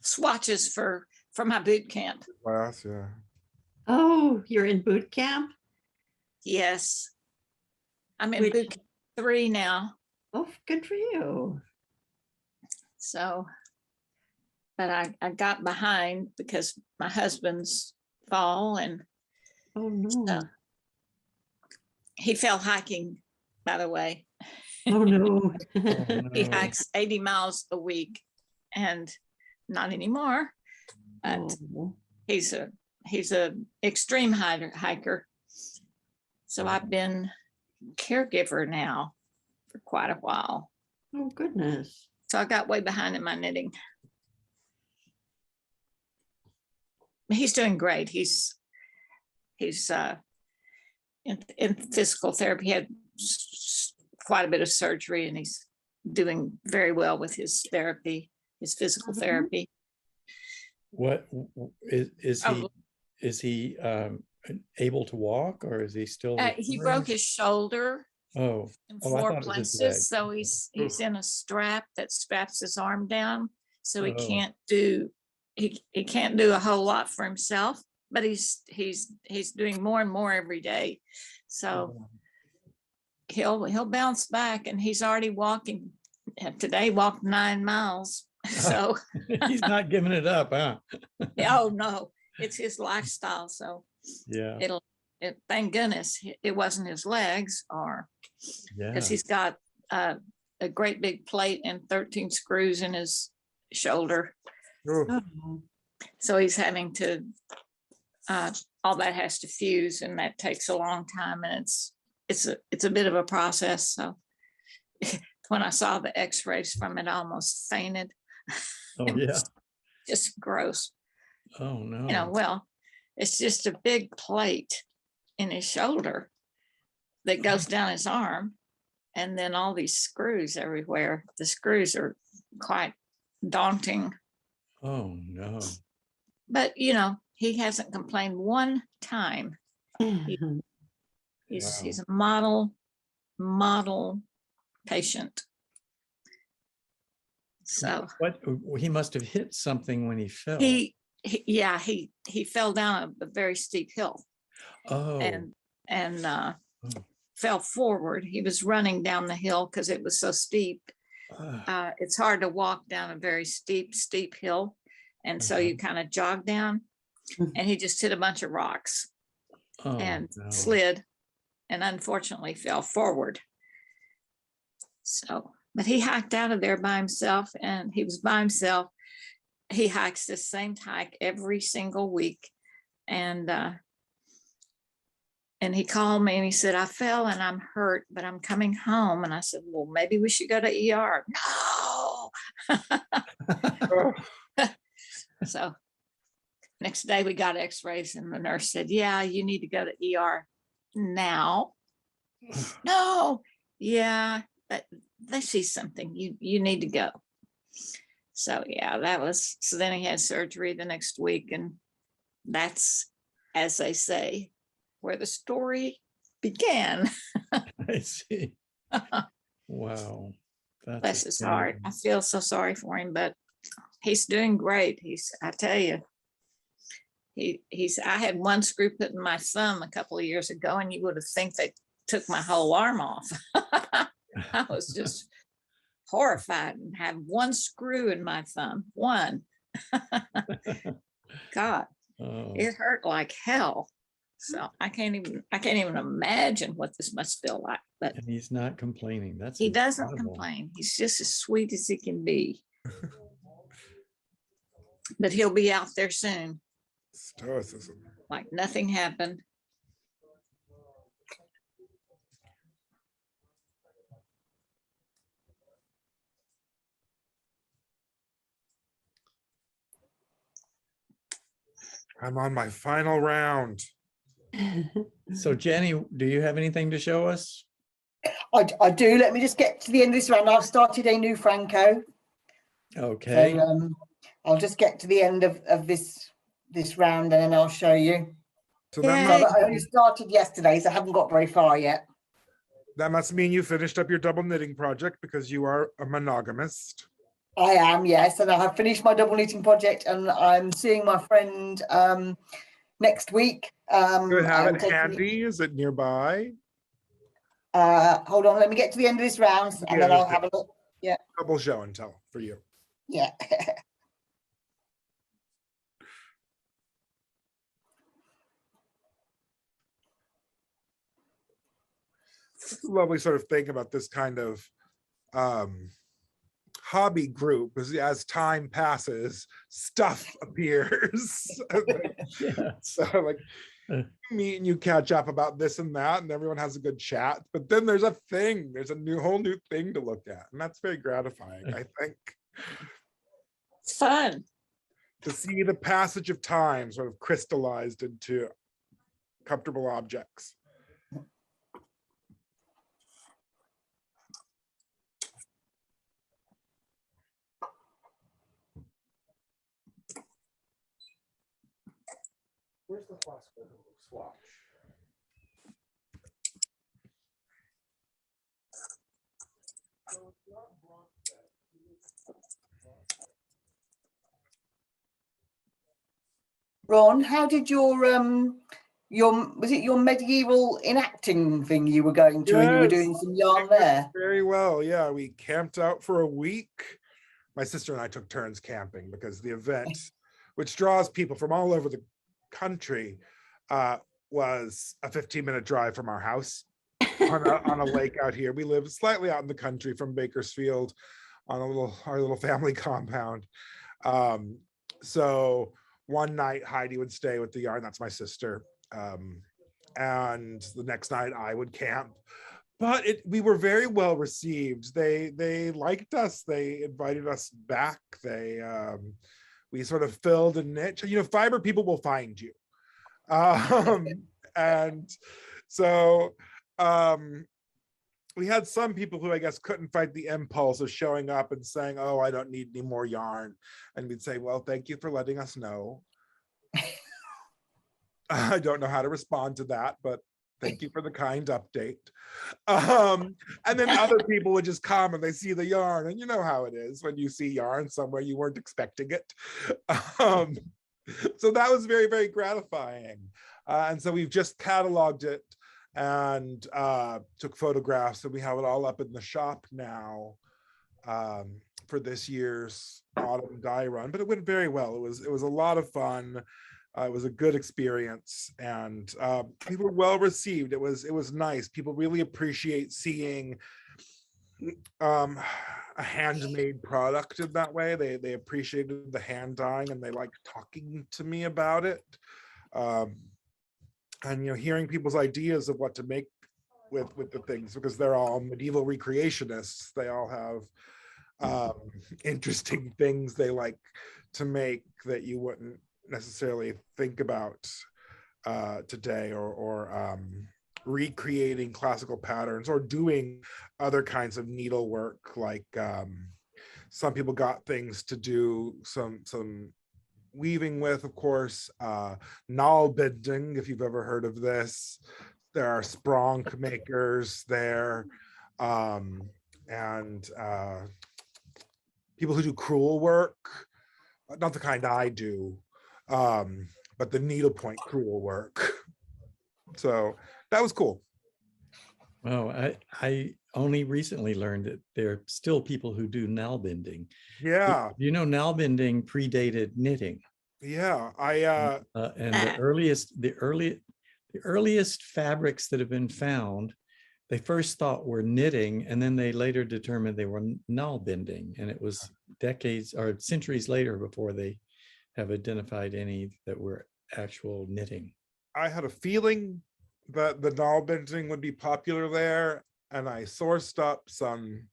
S4: Swatches for my boot camp.
S3: Class, yeah.
S6: Oh, you're in boot camp?
S4: Yes. I'm in
S6: Which-
S4: boot camp 3 now.
S6: Oh, good for you.
S4: So, but I got behind because my husband's fall, and
S6: Oh, no.
S4: he fell hiking, by the way.
S6: Oh, no.
S4: He
S1: no.
S4: hikes 80 miles a week, and not anymore. But
S6: Oh.
S4: he's a extreme hiker. So I've been caregiver now for quite a while.
S6: Oh, goodness.
S4: So I got way behind in my knitting. He's doing great. He's in physical therapy. He had quite a bit of surgery, and he's doing very well with his therapy, his physical
S6: Mhm.
S4: therapy.
S1: What is he?
S4: Oh.
S1: Is he able to walk, or is he still?
S4: He broke his shoulder
S1: Oh,
S4: in
S1: Oh, I
S4: 4
S1: thought it was his
S4: places,
S1: leg.
S4: so he's in a strap that straps his arm down, so he
S1: Oh.
S4: can't do he can't do a whole lot for himself, but he's doing more and more every day. So he'll bounce back, and he's already walking. Today walked 9 miles. So
S1: he's not giving it up, huh?
S4: oh no, it's his lifestyle. So
S1: Yeah,
S4: thank goodness it wasn't his legs, or
S1: yeah.
S4: because he's got a great big plate and 13 screws in his shoulder.
S3: Ooh,
S6: Oh,
S4: So he's having to, all that has to fuse, and that takes a long time, and it's a bit of a process. So when I saw the x-rays from it, I almost fainted.
S1: Oh,
S4: It was
S1: yeah.
S4: just gross.
S1: Oh, no.
S4: Well, it's just a big plate in his shoulder that goes down his arm, and then all these screws everywhere. The screws are quite daunting,
S1: Oh, no.
S4: but he hasn't complained one time. He's
S1: Wow.
S4: a model patient. So
S1: What, he must have hit something when he fell.
S4: he fell down a very steep hill
S1: Oh,
S4: and
S1: oh.
S4: fell forward. He was running down the hill because it was so steep. It's hard to walk down a very steep hill. And so you kind of jog down, and he just hit a bunch of rocks and slid, and unfortunately fell forward. So, but he hiked out of there by himself, and he was by himself. He hikes the same hike every single week. And he called me and he said, I fell and I'm hurt, but I'm coming home. And I said, well, maybe we should go to ER. No. So next day we got x-rays, and the nurse said, yeah, you need to go to ER now. No. Yeah, but they see something. You need to go. So yeah, so then he had surgery the next week, and that's, as they say, where the story began.
S1: I see. Wow.
S4: Bless his heart. I feel so sorry for him, but he's doing great. I tell you, I had one screw put in my thumb a couple of years ago, and you would have think they took my whole arm off. I was just horrified and have one screw in my thumb. One. God, it hurt like hell. So I can't even imagine what this must feel like. But
S1: and he's not complaining.
S4: He doesn't
S1: incredible.
S4: complain. He's just as sweet as he can be. But he'll be out there soon,
S3: Stoicism.
S4: like nothing happened.
S3: I'm on my final round.
S1: So Jenny, do you have anything to show us?
S5: I do. Let me just get to the end of this round. I've started a new Phrancko.
S1: Okay.
S5: So I'll just get to the end of this round, and then I'll show you.
S3: So
S5: I only started yesterday, so I haven't got very far yet.
S3: that must mean you finished up your double knitting project, because you are a monogamist.
S5: I am, yes, and I have finished my double knitting project, and I'm seeing my friend next week.
S3: Do you have
S5: I'm
S3: it
S5: taking-
S3: handy? Is it nearby?
S5: Hold on, let me get to the end of this round, and then I'll have a look.
S3: Double show and tell for you.
S5: Yeah.
S3: Lovely sort of thing about this kind of hobby group is, as time passes, stuff appears.
S1: Yeah.
S3: So like you meet and you catch up about this and that, and everyone has a good chat, but then there's a whole new thing to look at, and that's very gratifying, I think,
S4: It's fun.
S3: to see the passage of time sort of crystallized into comfortable objects. Where's the swatch?
S5: Ron, how did your was it your medieval enacting thing you were going to, and you were doing some yarn there?
S3: Very well, yeah. We camped out for a week. My sister and I took turns camping because the event, which draws people from all over the country, was a 15-minute drive from our house on a lake out here. We live slightly out in the country from Bakersfield on our little family compound. So one night Heidi would stay with the yarn, that's my sister, and the next night I would camp. But we were very well received. They liked us. They invited us back. We sort of filled a niche. You know, fiber people will find you. And so we had some people who I guess couldn't fight the impulse of showing up and saying, oh, I don't need any more yarn. And we'd say, well, thank you for letting us know. I don't know how to respond to that, but thank you for the kind update. And then other people would just come and they see the yarn, and you know how it is when you see yarn somewhere you weren't expecting it. So that was very, very gratifying. And so we've just cataloged it and took photographs, and we have it all up in the shop now for this year's autumn dye run. But it went very well. It was a lot of fun. It was a good experience, and we were well received. It was nice. People really appreciate seeing a handmade product in that way. They appreciated the hand dyeing, and they liked talking to me about it. And hearing people's ideas of what to make with the things, because they're all medieval recreationists. They all have interesting things they like to make that you wouldn't necessarily think about today, or recreating classical patterns, or doing other kinds of needlework. Like some people got things to do some weaving with, of course, nail bending, if you've ever heard of this. There are spronk makers there, and people who do crewel work, not the kind I do, but the needlepoint crewel work. So that was cool.
S1: Oh, I only recently learned that there are still people who do nail bending.
S3: Yeah,
S1: Nail bending predated knitting.
S3: yeah.
S1: And the earliest fabrics that have been found, they first thought were knitting, and then they later determined they were nail bending. And it was decades or centuries later before they have identified any that were actual knitting.
S3: I had a feeling that the nail bending would be popular there, and I sourced up some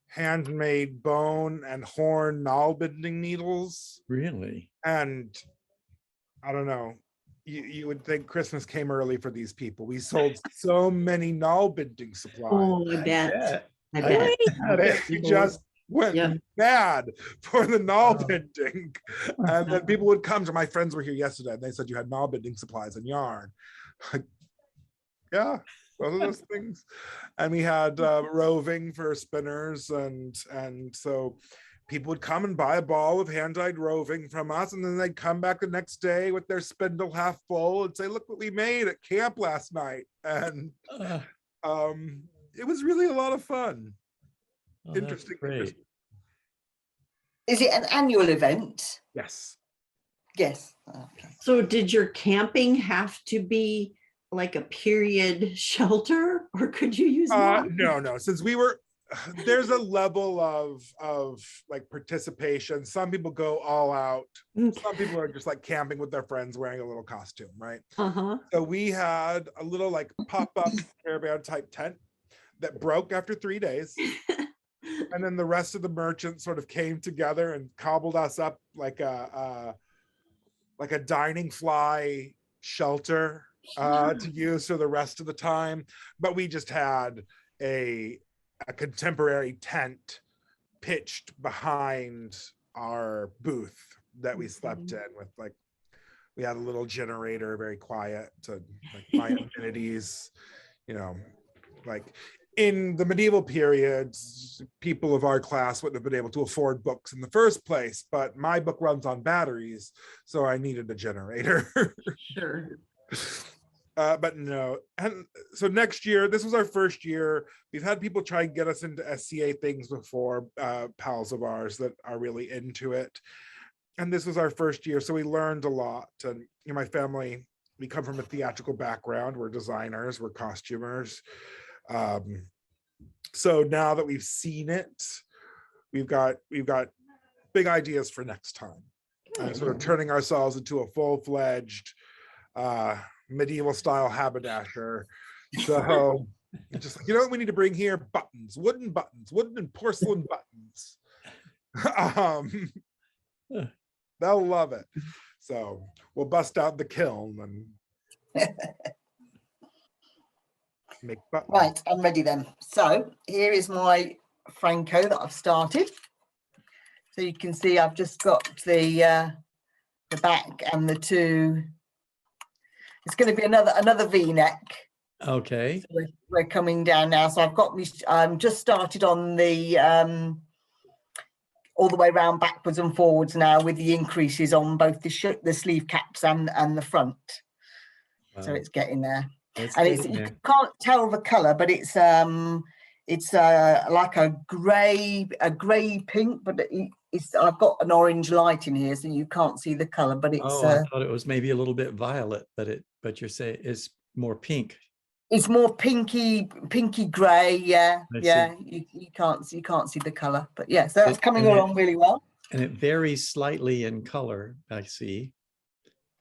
S3: handmade bone and horn nail bending needles.
S1: Really?
S3: And I don't know, you would think Christmas came early for these people. We sold so many nail bending supplies.
S6: Oh, I bet. I bet.
S3: We just went mad for the nail bending. And then people would come to, my friends were here yesterday, and they said you had nail bending supplies and yarn. Like, yeah, both of those things. And we had roving for spinners, and so people would come and buy a ball of hand-dyed roving from us, and then they'd come back the next day with their spindle half full and say, look what we made at camp last night. And it was really a lot of fun.
S1: Oh,
S3: Interesting.
S1: great.
S5: Is it an annual event?
S3: Yes.
S5: Yes. Okay.
S6: So did your camping have to be like a period shelter, or could you use
S3: no, since we were, there's a level of like participation. Some people go all out. Some people are just like camping with their friends wearing a little costume, right? So we had a little like pop-up caravan type tent that broke after 3 days. And then the rest of the merchants sort of came together and cobbled us up like a dining fly shelter to use for the rest of the time. But we just had a contemporary tent pitched behind our booth that we slept in with, like, we had a little generator, very quiet, to like my amenities, like in the medieval periods, people of our class wouldn't have been able to afford books in the first place, but my book runs on batteries, so I needed a generator.
S6: Sure.
S3: But no, and so next year, this was our first year. We've had people try and get us into SCA things before, pals of ours that are really into it. And this was our first year, so we learned a lot. And my family, we come from a theatrical background. We're designers, we're costumers. So now that we've seen it, we've got big ideas for next time. And sort of turning ourselves into a full-fledged medieval style haberdasher. So just like, what we need to bring here? Buttons, wooden and porcelain buttons. They'll love it. So we'll bust out the kiln and make buttons.
S5: Right, I'm ready then. So here is my Phrancko that I've started. So you can see I've just got the back and the two It's going to be another V-neck.
S1: Okay.
S5: We're coming down now. So I've got me just started on the all the way around backwards and forwards now with the increases on both the sleeve caps and the front. So
S1: Wow.
S5: it's getting there.
S1: That's
S5: And
S1: good,
S5: it's, you
S1: man.
S5: can't tell the color, but it's like a grey pink, but it's I've got an orange light in here, so you can't see the color, but it's
S1: Oh, I thought it was maybe a little bit violet, but you're saying it's more pink.
S5: it's more pinky grey. Yeah,
S1: I
S5: yeah. You can't see the color, but yeah, so that's coming
S1: and
S5: along really well.
S1: And it varies slightly in color, I see.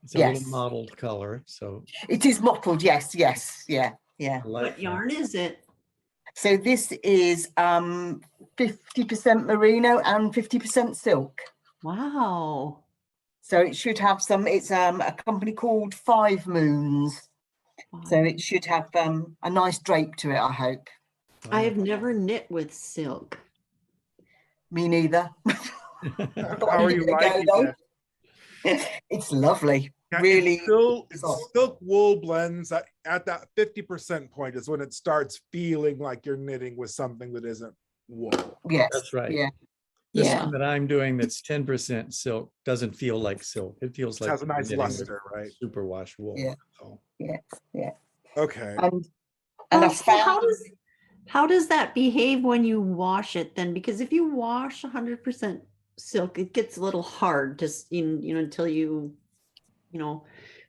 S1: It's a
S5: Yes.
S1: little mottled color, so
S5: It is mottled, yes, yeah.
S1: I like
S6: What
S1: that.
S6: yarn is it?
S5: So this is 50% merino and 50% silk.
S6: Wow.
S5: So it should have some, it's a company called 5 Moons. So it should have a nice drape to it, I hope.
S6: I have never knit with silk.
S5: Me neither.
S3: How are you liking it?
S5: It's lovely.
S3: Yeah,
S5: Really.
S3: it's silk wool blends at that 50% point is when it starts feeling like you're knitting with something that isn't wool.
S5: Yes.
S1: That's right.
S5: Yeah.
S1: This
S4: Yeah.
S1: one that I'm doing that's 10% silk doesn't feel like silk. It feels
S3: It
S1: like
S3: has a nice
S1: knitting with
S3: luster, right?
S1: superwash wool.
S5: Yeah.
S1: So,
S5: Yeah.
S3: Okay.
S5: And
S6: Oh,
S5: I
S6: so
S5: found
S6: how does that behave when you wash it then? Because if you wash 100% silk, it gets a little hard to, until you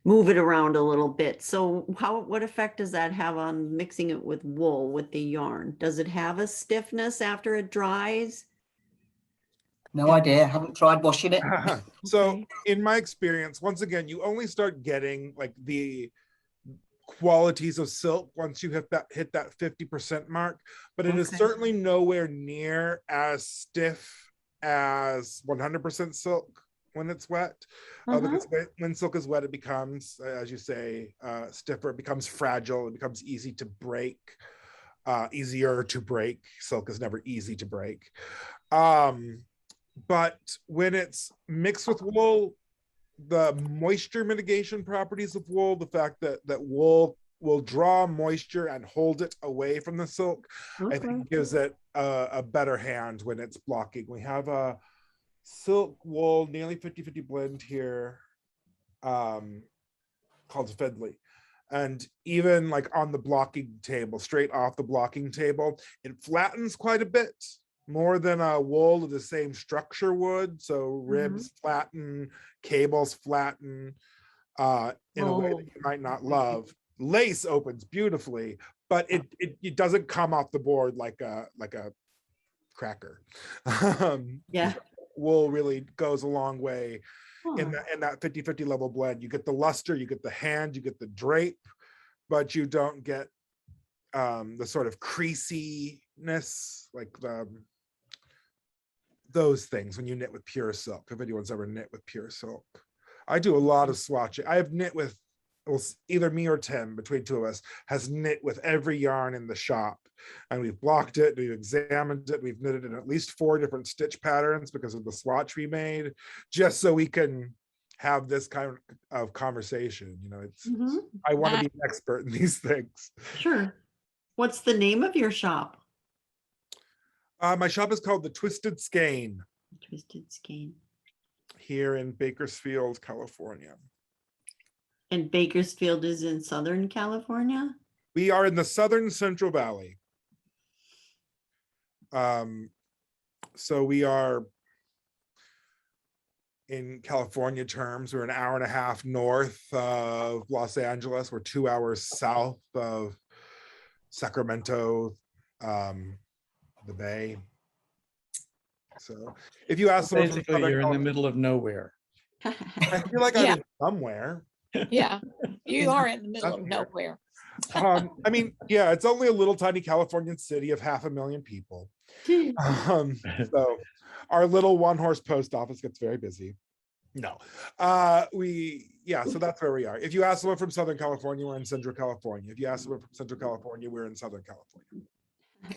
S6: move it around a little bit. So what effect does that have on mixing it with wool, with the yarn? Does it have a stiffness after it dries?
S5: no idea. I haven't tried washing it.
S3: So
S6: Okay.
S3: in my experience, once again, you only start getting like the qualities of silk once you hit that 50% mark, but it is
S5: Okay.
S3: certainly nowhere near as stiff as 100% silk when it's wet. Because when silk is wet, it becomes, as you say, stiffer. It becomes fragile. It becomes easy to break, easier to break. Silk is never easy to break. But when it's mixed with wool, the moisture mitigation properties of wool, the fact that wool will draw moisture and hold it away from the silk, I think gives it a better hand when it's blocking. We have a silk wool nearly 50-50 blend here called Fedley. And even like on the blocking table, straight off the blocking table, it flattens quite a bit more than a wool of the same structure would. So ribs flatten, cables flatten in a way that you might not love. Lace opens beautifully, but it doesn't come off the board like a cracker.
S6: Yeah.
S3: Wool really goes a long way in that 50-50 level blend. You get the luster, you get the hand, you get the drape, but you don't get the sort of creasiness, like those things when you knit with pure silk. If anyone's ever knit with pure silk, I do a lot of swatching. I have knit with, well, either me or Tim, between two of us, has knit with every yarn in the shop, and we've blocked it, we've examined it, we've knitted in at least 4 different stitch patterns because of the swatch we made, just so we can have this kind of conversation. It's I want to be an expert in these things.
S6: Sure. What's the name of your shop?
S3: My shop is called the Twisted Skein.
S6: Twisted Skein.
S3: Here in Bakersfield, California.
S6: And Bakersfield is in Southern California?
S3: We are in the Southern Central Valley. So we are, in California terms, we're an hour and a half north of Los Angeles. We're 2 hours south of Sacramento, the Bay. So if you ask someone from
S1: basically,
S3: Southern
S1: you're in the
S3: California,
S1: middle of nowhere.
S3: I feel like I'm in somewhere.
S4: Yeah, you are in the middle of nowhere.
S3: I mean, yeah, it's only a little tiny Californian city of 500,000 people. So our little 1-horse post office gets very busy. No, so that's where we are. If you ask someone from Southern California, we're in Central California. If you ask someone from Central California, we're in Southern California.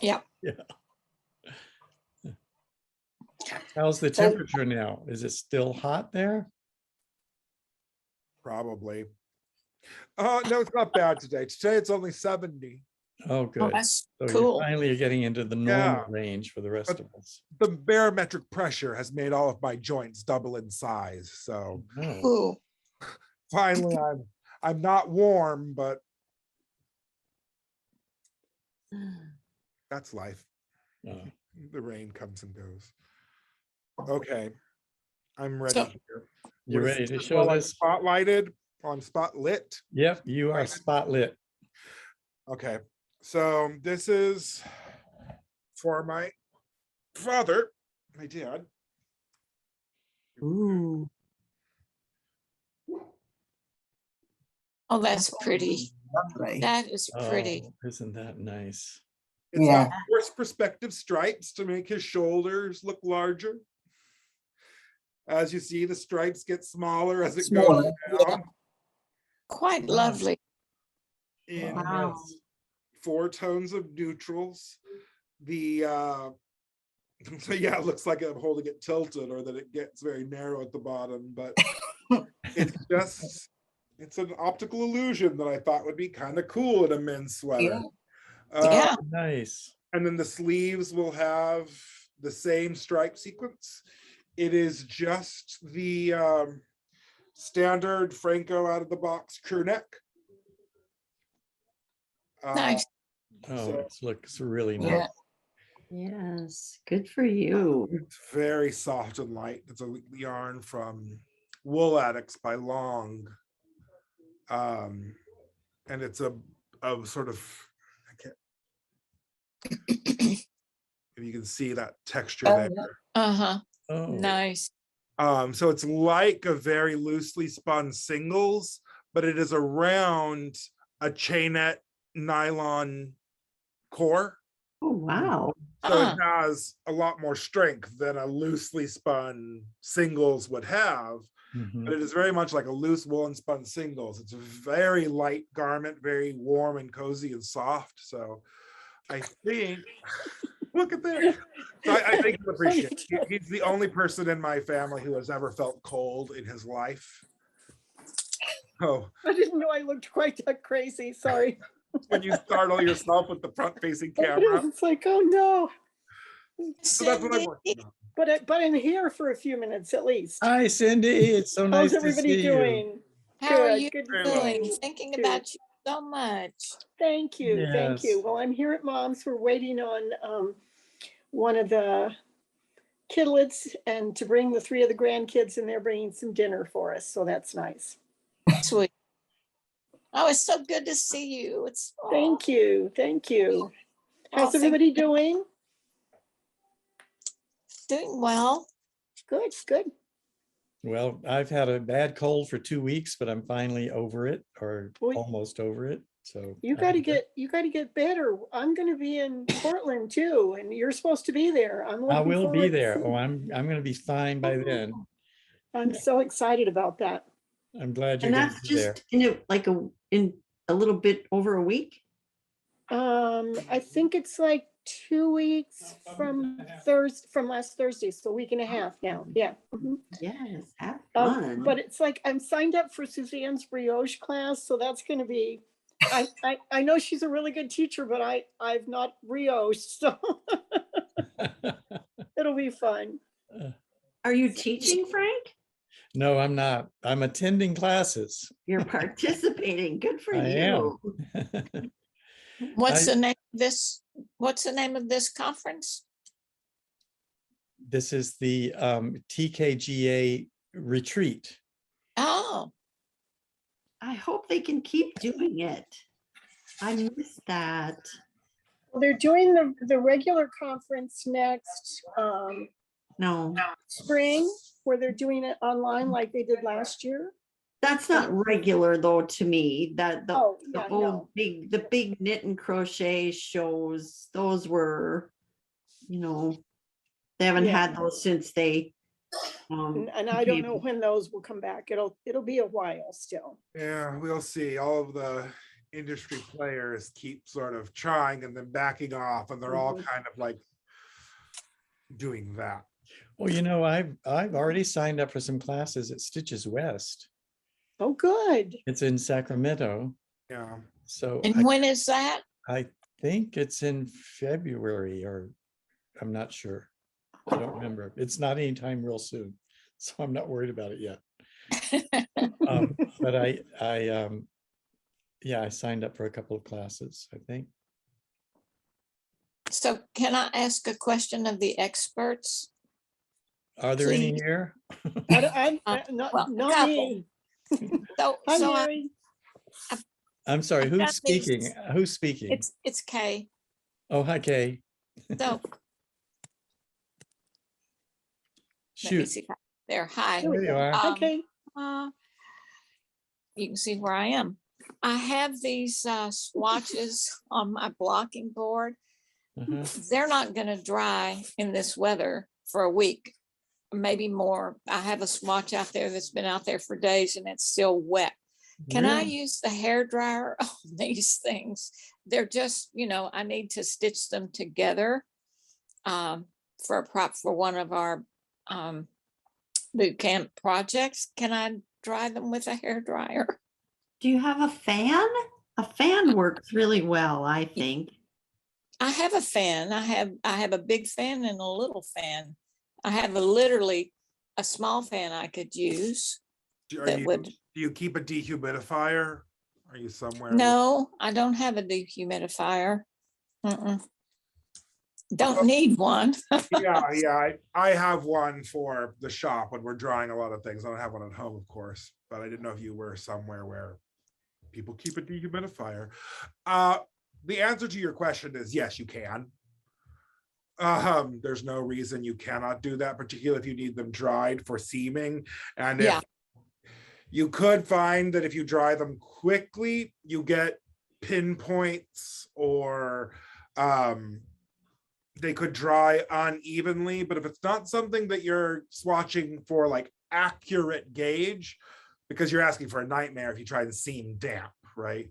S4: Yeah.
S1: How's the temperature now? Is it still hot there?
S3: Probably. No, it's not bad today. Today it's only 70.
S1: Oh,
S4: Oh,
S1: good.
S4: that's
S1: So you're
S4: cool.
S1: finally getting into the normal range for the rest of us.
S3: The barometric pressure has made all of my joints double in size. So
S1: Oh,
S4: Ooh.
S3: finally I'm not warm, but that's life.
S1: oh.
S3: The rain comes and goes. Okay, I'm ready
S4: So-
S3: here.
S1: You
S3: What is
S1: ready to
S3: this
S1: show
S3: while I'm
S1: this?
S3: spotlighted? While I'm spotlit.
S1: Yep, you are
S3: Right.
S1: spotlit.
S3: Okay, so this is for my father, my dad.
S6: Ooh.
S4: Oh, that's pretty.
S5: Lovely.
S4: That is pretty.
S1: Oh, isn't that nice?
S3: It's
S5: Yeah.
S3: got force perspective stripes to make his shoulders look larger. As you see, the stripes get smaller as it goes
S5: Smaller, yeah.
S3: down.
S4: Quite
S1: Wow.
S4: lovely.
S3: In
S6: Wow.
S3: 4 tones of neutrals. The so yeah, it looks like I'm holding it tilted or that it gets very narrow at the bottom, but it's an optical illusion that I thought would be kind of cool in a men's sweater.
S4: Yeah.
S1: Nice.
S3: And then the sleeves will have the same stripe sequence. It is just the standard Phrancko out of the box crew neck.
S4: Nice.
S1: Oh,
S3: So
S1: it looks really nice.
S4: Yeah.
S6: Yes, good for you.
S3: it's very soft and light. It's a yarn from Wool Addicts by Long. And it's a sort of, if you can see that texture
S5: Oh,
S3: there.
S5: yeah.
S4: Uh-huh.
S1: Oh,
S4: Nice.
S3: So it's like a very loosely spun singles, but it is around a chainette nylon core.
S6: Oh, wow.
S3: So it has a lot more strength than a loosely spun singles would have.
S1: mhm.
S3: But it is very much like a loose woolen spun singles. It's a very light garment, very warm and cozy and soft. So I think, look at that. So I think he'll appreciate it. He's the only person in my family who has ever felt cold in his life. Oh,
S7: I didn't know I looked quite that crazy. Sorry.
S3: when you startle yourself with the front facing
S7: It
S3: camera.
S7: is. It's like, oh no.
S3: So that's what I'm
S4: Cindy,
S3: working on.
S7: But I'm here for a few minutes at least.
S1: Hi, Cindy. It's so nice
S7: How's
S1: to
S7: everybody
S1: see you.
S7: doing?
S4: how are
S7: Good,
S4: you
S7: good to
S3: Very well.
S4: doing?
S7: see you.
S4: Thinking
S7: Good.
S4: about you so much.
S7: Thank you. Thank
S1: Yes.
S7: you. Well, I'm here at Mom's. We're waiting on one of the kidlets and to bring the 3 of the grandkids, and they're bringing some dinner for us. So that's nice.
S4: Sweet. Oh, it's so good to see you. It's
S7: Thank you. Thank you. How's
S4: thank
S7: everybody doing?
S4: doing well.
S7: Good, good.
S1: Well, I've had a bad cold for 2 weeks, but I'm finally over it or
S7: Boy.
S1: almost over it. So
S7: You got to get better. I'm going to be in Portland too, and you're supposed to be there. I'm
S1: I
S7: looking
S1: will be
S7: forward to
S1: there.
S7: seeing-
S1: Oh, I'm going to be fine by then.
S7: I'm so excited about that.
S1: I'm glad you're
S6: And
S1: going
S6: that's
S1: to be there.
S6: just in a little bit over a week.
S7: I think it's like 2 weeks from last Thursday, so a week and a half now. Yeah. Mhm.
S6: Yes, have fun.
S7: But it's like I'm signed up for Suzanne's brioche class, so that's going to be. I know she's a really good teacher, but I've not brioche, so it'll be fun.
S6: Are you teaching, Frank?
S1: No, I'm not. I'm attending classes.
S6: You're participating. Good for
S1: I
S6: you.
S1: am.
S4: What's
S1: I-
S4: the name of this? What's the name of this conference?
S1: This is the TKGA retreat.
S4: Oh,
S6: I hope they can keep doing it. I miss that.
S7: Well, they're doing the regular conference next
S6: No,
S7: spring, where they're doing it online like they did last year.
S6: that's not regular though to me. That the
S7: Oh,
S6: the
S7: yeah,
S6: old
S7: no.
S6: the big knit and crochet shows, those were, they haven't
S7: Yeah.
S6: had those since they
S7: And I don't
S6: came.
S7: know when those will come back. It'll be a while still.
S3: Yeah, we'll see. All of the industry players keep sort of trying and then backing off, and they're all
S7: Mhm.
S3: kind of like doing that.
S1: Well, I've already signed up for some classes at Stitches West.
S7: Oh, good.
S1: It's in Sacramento.
S3: Yeah.
S1: So
S4: And when is that?
S1: I think it's in February, or I'm not sure. I don't remember. It's not anytime real soon, so I'm not worried about it yet. But yeah, I signed up for a couple of classes, I think.
S4: So can I ask a question of the experts?
S1: Are there any
S4: Please.
S1: here?
S7: Not,
S4: Well, a
S7: not
S4: couple.
S7: me.
S4: So,
S7: Hi,
S4: so
S7: Mary.
S1: I'm sorry,
S4: I've
S1: who's
S4: got these-
S1: speaking? Who's speaking?
S4: it's Kay.
S1: Oh, hi, Kay.
S4: So let me
S1: Shoot,
S4: see. There, hi.
S7: There we
S1: there you
S7: go.
S1: are.
S7: Hi,
S4: Um,
S7: Kay.
S4: You can see where I am. I have these swatches on my blocking board.
S1: Uh-huh.
S4: They're not going to dry in this weather for a week, maybe more. I have a swatch out there that's been out there for days and it's still wet. Can I
S1: Really?
S4: use the hair dryer on these things? They're just, I need to stitch them together for a prop for one of our boot camp projects. Can I dry them with a hair dryer?
S6: Do you have a fan? A fan works really well, I think.
S4: I have a fan. I have a big fan and a little fan. I have literally a small fan I could use.
S3: Do you keep a dehumidifier? Are you somewhere?
S4: No, I don't have a dehumidifier. Don't need one.
S3: Yeah. I have one for the shop when we're drying a lot of things. I don't have one at home, of course, but I didn't know if you were somewhere where people keep a dehumidifier. The answer to your question is yes, you can. There's no reason you cannot do that, particularly if you need them dried for seaming. And if you could find that if you dry them quickly, you get pinpoints, or they could dry unevenly. But if it's not something that you're swatching for like accurate gauge, because you're asking for a nightmare if you try to seam damp, right?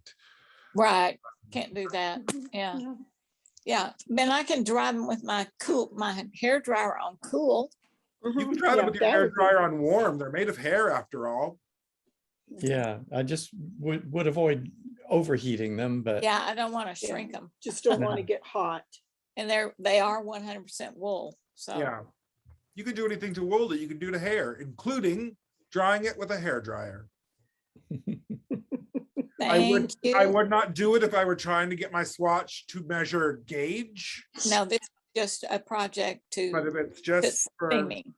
S4: Right. Can't do that. Yeah. Yeah. Then I can dry them with my hair dryer on cool.
S3: You can dry them with your hair dryer on warm. They're made of hair after all.
S1: Yeah, I just would avoid overheating them, but
S4: Yeah, I don't want to shrink them.
S7: Just don't want to get hot.
S4: And they are 100% wool. So
S3: Yeah, you can do anything to wool that you can do to hair, including drying it with a hair dryer.
S4: thank you.
S3: I would not do it if I were trying to get my swatch to measure gauge.
S4: No, this is just a project
S3: But if it's just for,
S4: steaming.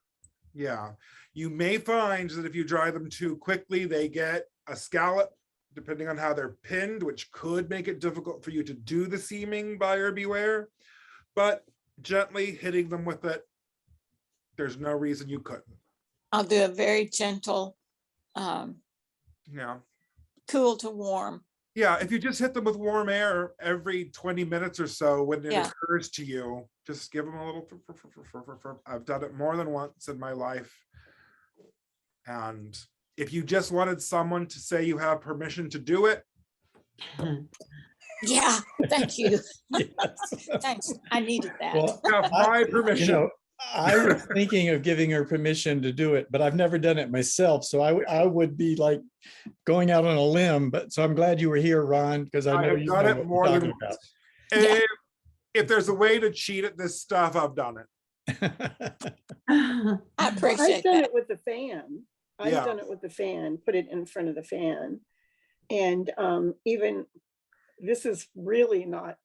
S3: yeah, you may find that if you dry them too quickly, they get a scallop, depending on how they're pinned, which could make it difficult for you to do the seaming, buyer beware. But gently hitting them with it, there's no reason you couldn't.
S4: I'll do a very gentle,
S3: Yeah.
S4: cool to warm.
S3: Yeah, if you just hit them with warm air every 20 minutes or so, when it occurs to you, just give them a little. I've done it more than once in my life. And if you just wanted someone to say you have permission to do it.
S4: Yeah, thank you.
S1: yes.
S4: Thanks. I needed that.
S1: Well,
S3: You have my permission.
S1: I was thinking of giving her permission to do it, but I've never done it myself. So I would be like going out on a limb. But so I'm glad you were here, Ron, because I know
S3: have
S1: you
S3: done
S1: know
S3: it
S1: what
S3: more
S1: you're
S3: than
S1: talking about.
S3: Yeah. If there's a way to cheat at this stuff, I've done it.
S4: I appreciate
S7: I've done
S4: that.
S7: it with the fan. I've done it with the fan, put it in front of the fan. And even, this is really not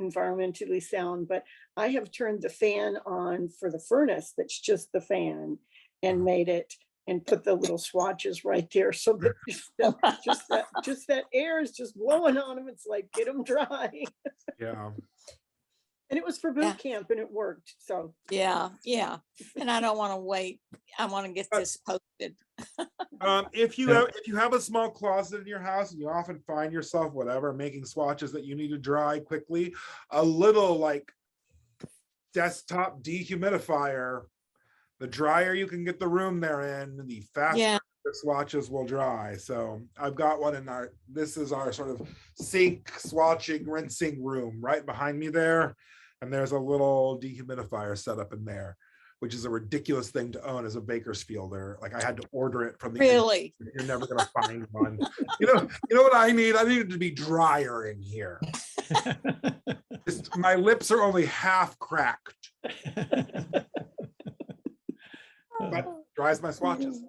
S7: environmentally sound, but I have turned the fan on for the furnace that's just the fan and made it and put the little swatches right there so that just that air is just blowing on them. It's like, get them dry.
S3: Yeah.
S7: And it was for boot camp and it worked. So
S4: Yeah. And I don't want to wait. I want to get this posted.
S3: If you have a small closet in your house and you often find yourself making swatches that you need to dry quickly, a little like desktop dehumidifier, the drier you can get the room they're in, the faster the swatches will dry. So I've got one in this is our sort of sink swatching rinsing room right behind me there, and there's a little dehumidifier set up in there. which is a ridiculous thing to own as a Bakersfielder. Like I had to order it from the
S4: Really?
S3: internet. You're never gonna find one. You know what I need? I need it to be drier in here. My lips are only half cracked, but dries my swatches.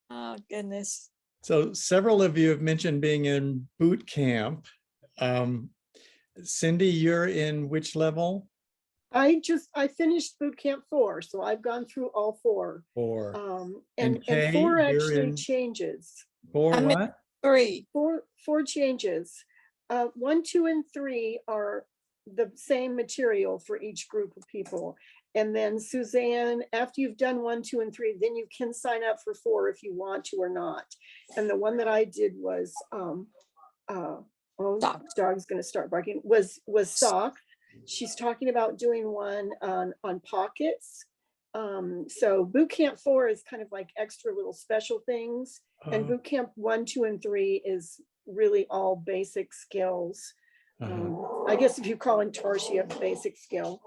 S4: Oh, goodness.
S1: So several of you have mentioned being in boot camp. Cindy, you're in which level?
S7: I finished boot camp 4, so I've gone through all 4.
S1: Or
S7: And
S1: Kay,
S7: 4
S1: you're
S7: actually
S1: in-
S7: changes.
S1: or
S4: I'm in-
S1: what?
S4: 3.
S7: 4 changes. 1, 2, and 3 are the same material for each group of people. And then Suzanne, after you've done 1, 2, and 3, then you can sign up for 4 if you want to or not. And the one that I did was,
S4: Socks.
S7: dog's gonna start barking, was socks. She's talking about doing one on pockets. So boot camp 4 is kind of like extra little special things. And boot camp 1, 2, and 3 is really all basic skills. I guess if you call in Torsia a basic skill.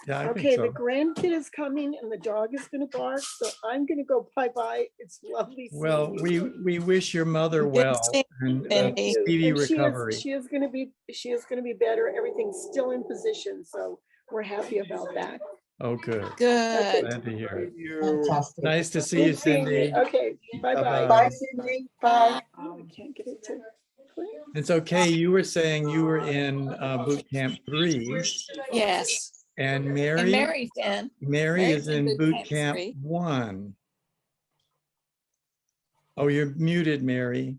S1: Yeah, I
S7: Okay,
S1: think
S7: the
S1: so.
S7: grandkid is coming and the dog is gonna bark, so I'm gonna go bye-bye. It's lovely. seeing
S1: Well,
S7: you.
S1: we wish your mother
S4: Good
S1: well
S4: seeing
S1: and
S4: you,
S1: a
S4: Cindy.
S1: speedy
S7: And
S1: recovery.
S7: she is gonna be better. Everything's still in position, so we're happy about that.
S1: Oh, good.
S7: Okay.
S4: Good.
S1: Glad to hear it.
S3: Thank you.
S5: Fantastic.
S1: Nice to see you,
S7: Good seeing you.
S1: Cindy.
S7: Okay, bye-bye.
S1: Bye-bye.
S5: Bye, Cindy. Bye.
S7: Oh, I can't get it to clear.
S1: It's okay. You were saying you were in boot camp 3,
S4: Yes.
S1: and
S4: And
S1: Mary
S4: Mary's in.
S1: Mary is
S4: Mary's in
S1: in
S4: boot
S1: boot
S4: camp
S1: camp
S4: 3.
S1: 1. Oh, you're muted, Mary.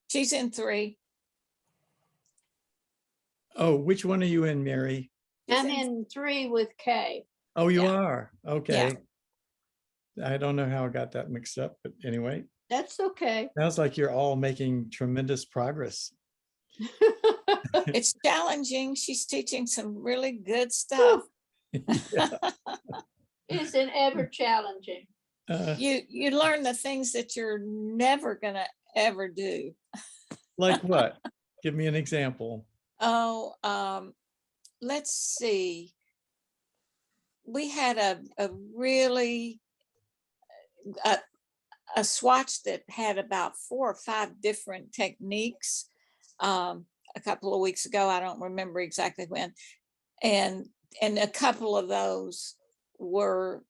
S4: She's in 3.
S1: Oh, which one are you in, Mary?
S2: I'm in 3 with Kay.
S1: Oh, you
S4: Yeah.
S1: are. Okay. I don't know how I got that mixed up, but anyway,
S2: That's okay.
S1: sounds like you're all making tremendous progress.
S4: It's challenging. She's teaching some really good stuff.
S1: Yeah.
S2: It's an ever challenging.
S4: You learn the things that you're never gonna ever do.
S1: Like what? Give me an example.
S4: Oh, let's see. We had a really a swatch that had about 4 or 5 different techniques a couple of weeks ago. I don't remember exactly when. And a couple of those were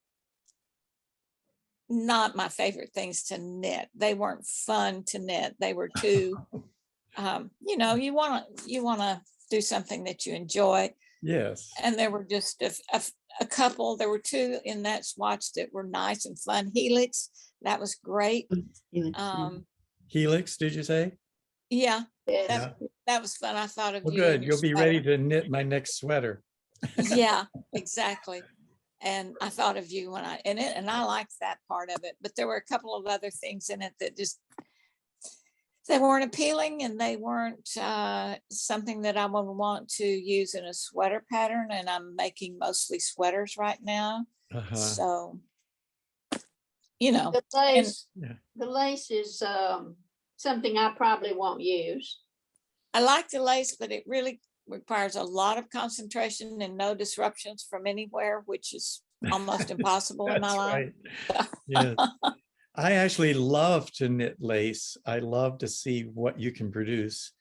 S4: not my favorite things to knit. They weren't fun to knit. They were too, you know, you want to do something that you enjoy.
S1: Yes.
S4: And there were just a couple, there were 2 in that swatch that were nice and fun. Helix, that was great.
S1: Helix, did you say?
S4: Yeah,
S2: Yes.
S1: Yeah.
S4: that was fun. I thought of
S1: Well,
S4: you. and
S1: good.
S4: your
S1: You'll be ready
S4: sweater.
S1: to knit my next sweater.
S4: Yeah, exactly. And I thought of you when and I liked that part of it, but there were a couple of other things in it that just, they weren't appealing, and they weren't something that I would want to use in a sweater pattern. And I'm making mostly sweaters right now. So, you know,
S2: The lace,
S1: Yeah.
S2: the lace is something I probably won't use.
S4: I like the lace, but it really requires a lot of concentration and no disruptions from anywhere, which is almost impossible in my
S1: That's
S4: life.
S1: right. Yes. I actually love to knit lace. I love to see what you can produce.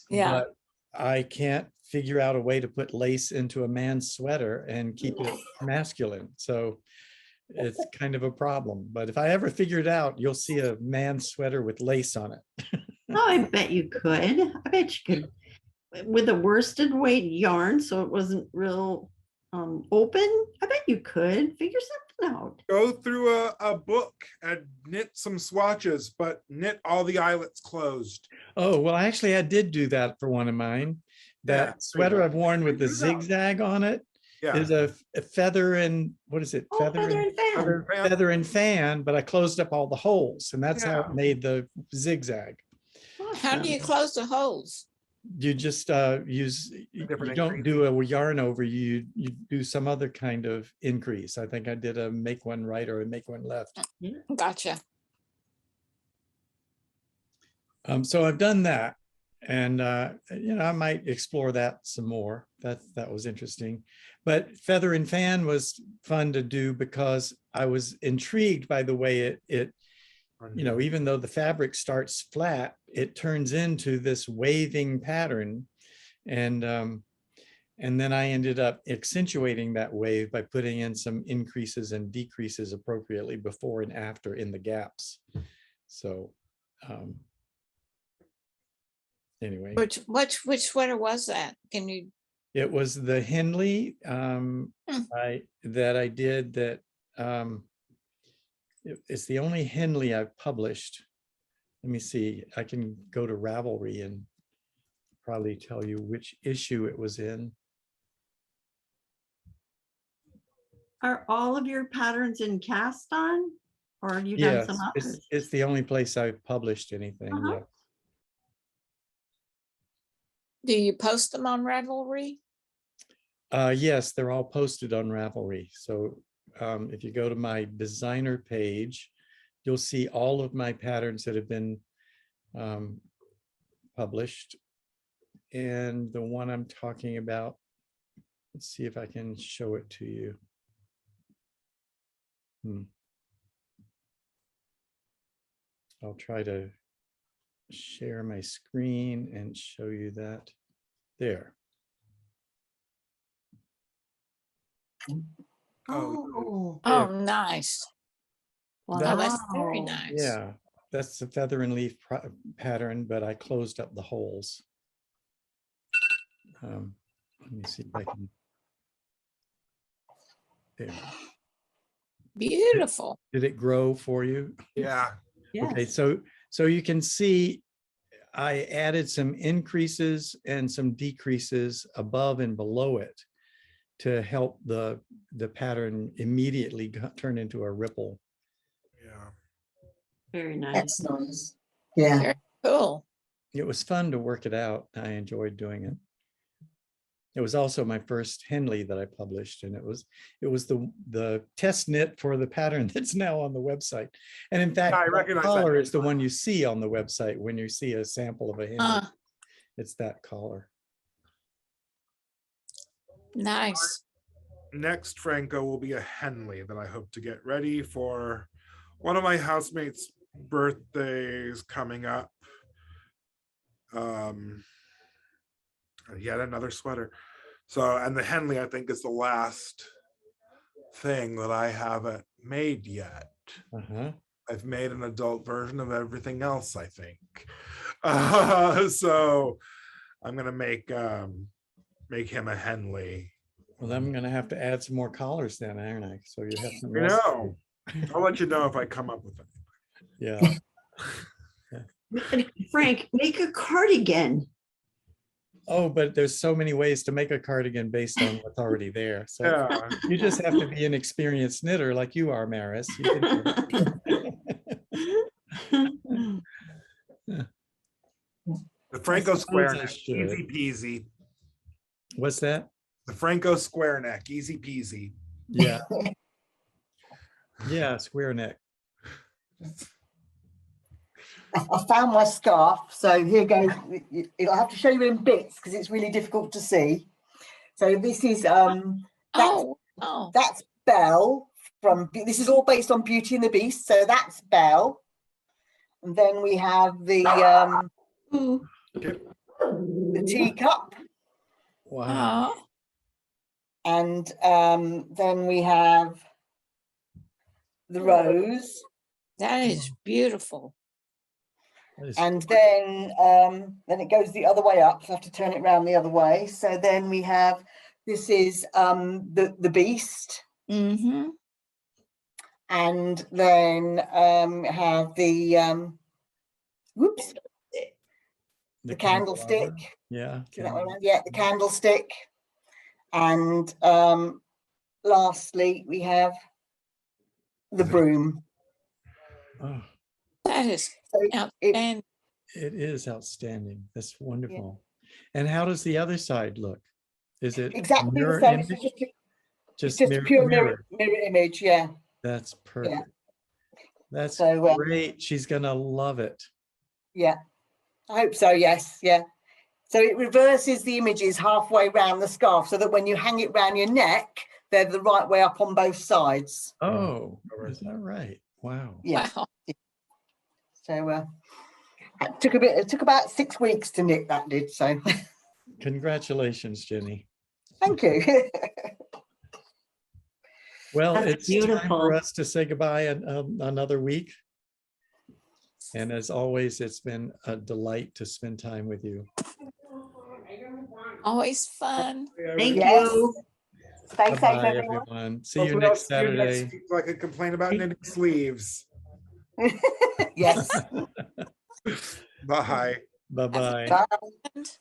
S4: Yeah.
S1: But I can't figure out a way to put lace into a man's sweater and keep it masculine. So it's kind of a problem. But if I ever figure it out, you'll see a man's sweater with lace on it.
S6: Oh, I bet you could. I bet you could. With a worsted weight yarn, so it wasn't real open. I bet you could figure something out.
S3: Go through a book and knit some swatches, but knit all the eyelets closed.
S1: Oh, well, actually, I did do that for one of mine.
S3: Yeah, there
S1: That
S3: you
S1: sweater
S3: go.
S1: I've worn with the
S3: There you go.
S1: zigzag on it
S3: Yeah.
S1: is a feather and, what is it?
S6: Oh, feather and fan.
S1: Feather and fan, but I closed up all the holes, and that's how
S3: Yeah.
S1: it made the zigzag.
S4: How do you close the holes?
S1: You just use, you
S3: Different
S1: don't
S3: increase.
S1: do a yarn over, you do some other kind of increase. I think I did a make one right or a make one left.
S4: Gotcha.
S1: So I've done that. And I might explore that some more. That was interesting. But Feather and Fan was fun to do because I was intrigued by the way it even though the fabric starts flat, it turns into this waving pattern. And then I ended up accentuating that wave by putting in some increases and decreases appropriately before and after in the gaps. So anyway.
S4: Which sweater was that? Can you?
S1: It was the Henley I did that. It's the only Henley I've published. Let me see. I can go to Ravelry and probably tell you which issue it was in.
S6: Are all of your patterns in cast on, or have you done
S1: Yes,
S6: some others?
S1: it's the only place I've published anything.
S6: Uh-huh.
S4: Do you post them on Ravelry?
S1: Yes, they're all posted on Ravelry. So if you go to my designer page, you'll see all of my patterns that have been published. And the one I'm talking about, let's see if I can show it to you. I'll try to share my screen and show you that. There.
S6: Oh,
S4: Oh, nice.
S6: wow.
S4: Oh, that's very nice.
S1: Yeah, that's the feather and leaf pattern, but I closed up the holes. Let me see if I can. There.
S4: Beautiful.
S1: Did it grow for you?
S3: Yeah.
S6: Yes.
S1: Okay, so you can see I added some increases and some decreases above and below it to help the pattern immediately turn into a ripple.
S3: Yeah.
S6: Very nice.
S5: That's nice. Yeah.
S4: Very cool.
S1: It was fun to work it out. I enjoyed doing it. It was also my first Henley that I published, and it was the test knit for the pattern that's now on the website. And in fact,
S3: I
S1: that
S3: recognize that.
S1: collar is the one you see on the website when you see a sample of a Henley. It's that collar.
S4: Nice.
S3: Next Phrancko will be a Henley that I hope to get ready for one of my housemates' birthdays coming up. Yet another sweater. So, and the Henley, I think, is the last thing that I haven't made yet. I've made an adult version of everything else, I think. So I'm gonna make him a Henley.
S1: Well, I'm going to have to add some more collars then, aren't I? So you have some.
S3: You know, I'll let you know if I come up with it.
S1: Yeah.
S6: Frank, make a cardigan.
S1: Oh, but there's so many ways to make a cardigan based on what's already there. So
S3: Yeah.
S1: you just have to be an experienced knitter like you are, Maris. You can
S3: The Phrancko square neck,
S1: should.
S3: easy peasy.
S1: What's that?
S3: The Phrancko square neck, easy peasy.
S1: Yeah. Yeah, square neck.
S5: I found my scarf, so here goes. I'll have to show you in bits because it's really difficult to see. So this is that's Belle from. This is all based on Beauty and the Beast. So that's Belle, and then we have the teacup.
S1: Wow.
S5: And then we have the rose.
S4: That is beautiful.
S5: And then it goes the other way up. So I have to turn it around the other way. So then we have, this is the beast.
S4: Mm-hmm.
S5: And then have the the candlestick.
S1: Yeah.
S5: Yeah, the candlestick. And lastly, we have the broom.
S1: Oh,
S4: That is
S5: So
S4: outstanding.
S1: it is outstanding. That's wonderful. And how does the other side look? Is it
S5: exactly the
S1: mirror
S5: same.
S1: image?
S5: It's just a pure mirror image. Yeah.
S1: That's perfect. That's
S5: So,
S1: great. She's gonna love it.
S5: Yeah. I hope so, yes, yeah. So it reverses the images halfway round the scarf so that when you hang it round your neck, they're the right way up on both sides.
S1: Oh, is that right? Wow.
S5: Yeah.
S4: Wow.
S5: So it took about 6 weeks to knit, that did, so
S1: Congratulations, Jenny.
S5: thank you.
S1: Well,
S6: That's
S1: it's time for
S6: beautiful.
S1: us to say goodbye another week. And as always, it's been a delight to spend time with you.
S4: Always fun.
S6: Thank
S5: Yes.
S6: you.
S5: Stay safe,
S1: Bye-bye,
S5: everyone.
S1: everyone. See you
S3: Hopefully I'll
S1: next
S3: see you next
S1: Saturday.
S3: week so I can complain about knitting sleeves.
S5: Yes.
S3: Bye.
S1: Bye-bye.
S5: Bye.
S4: And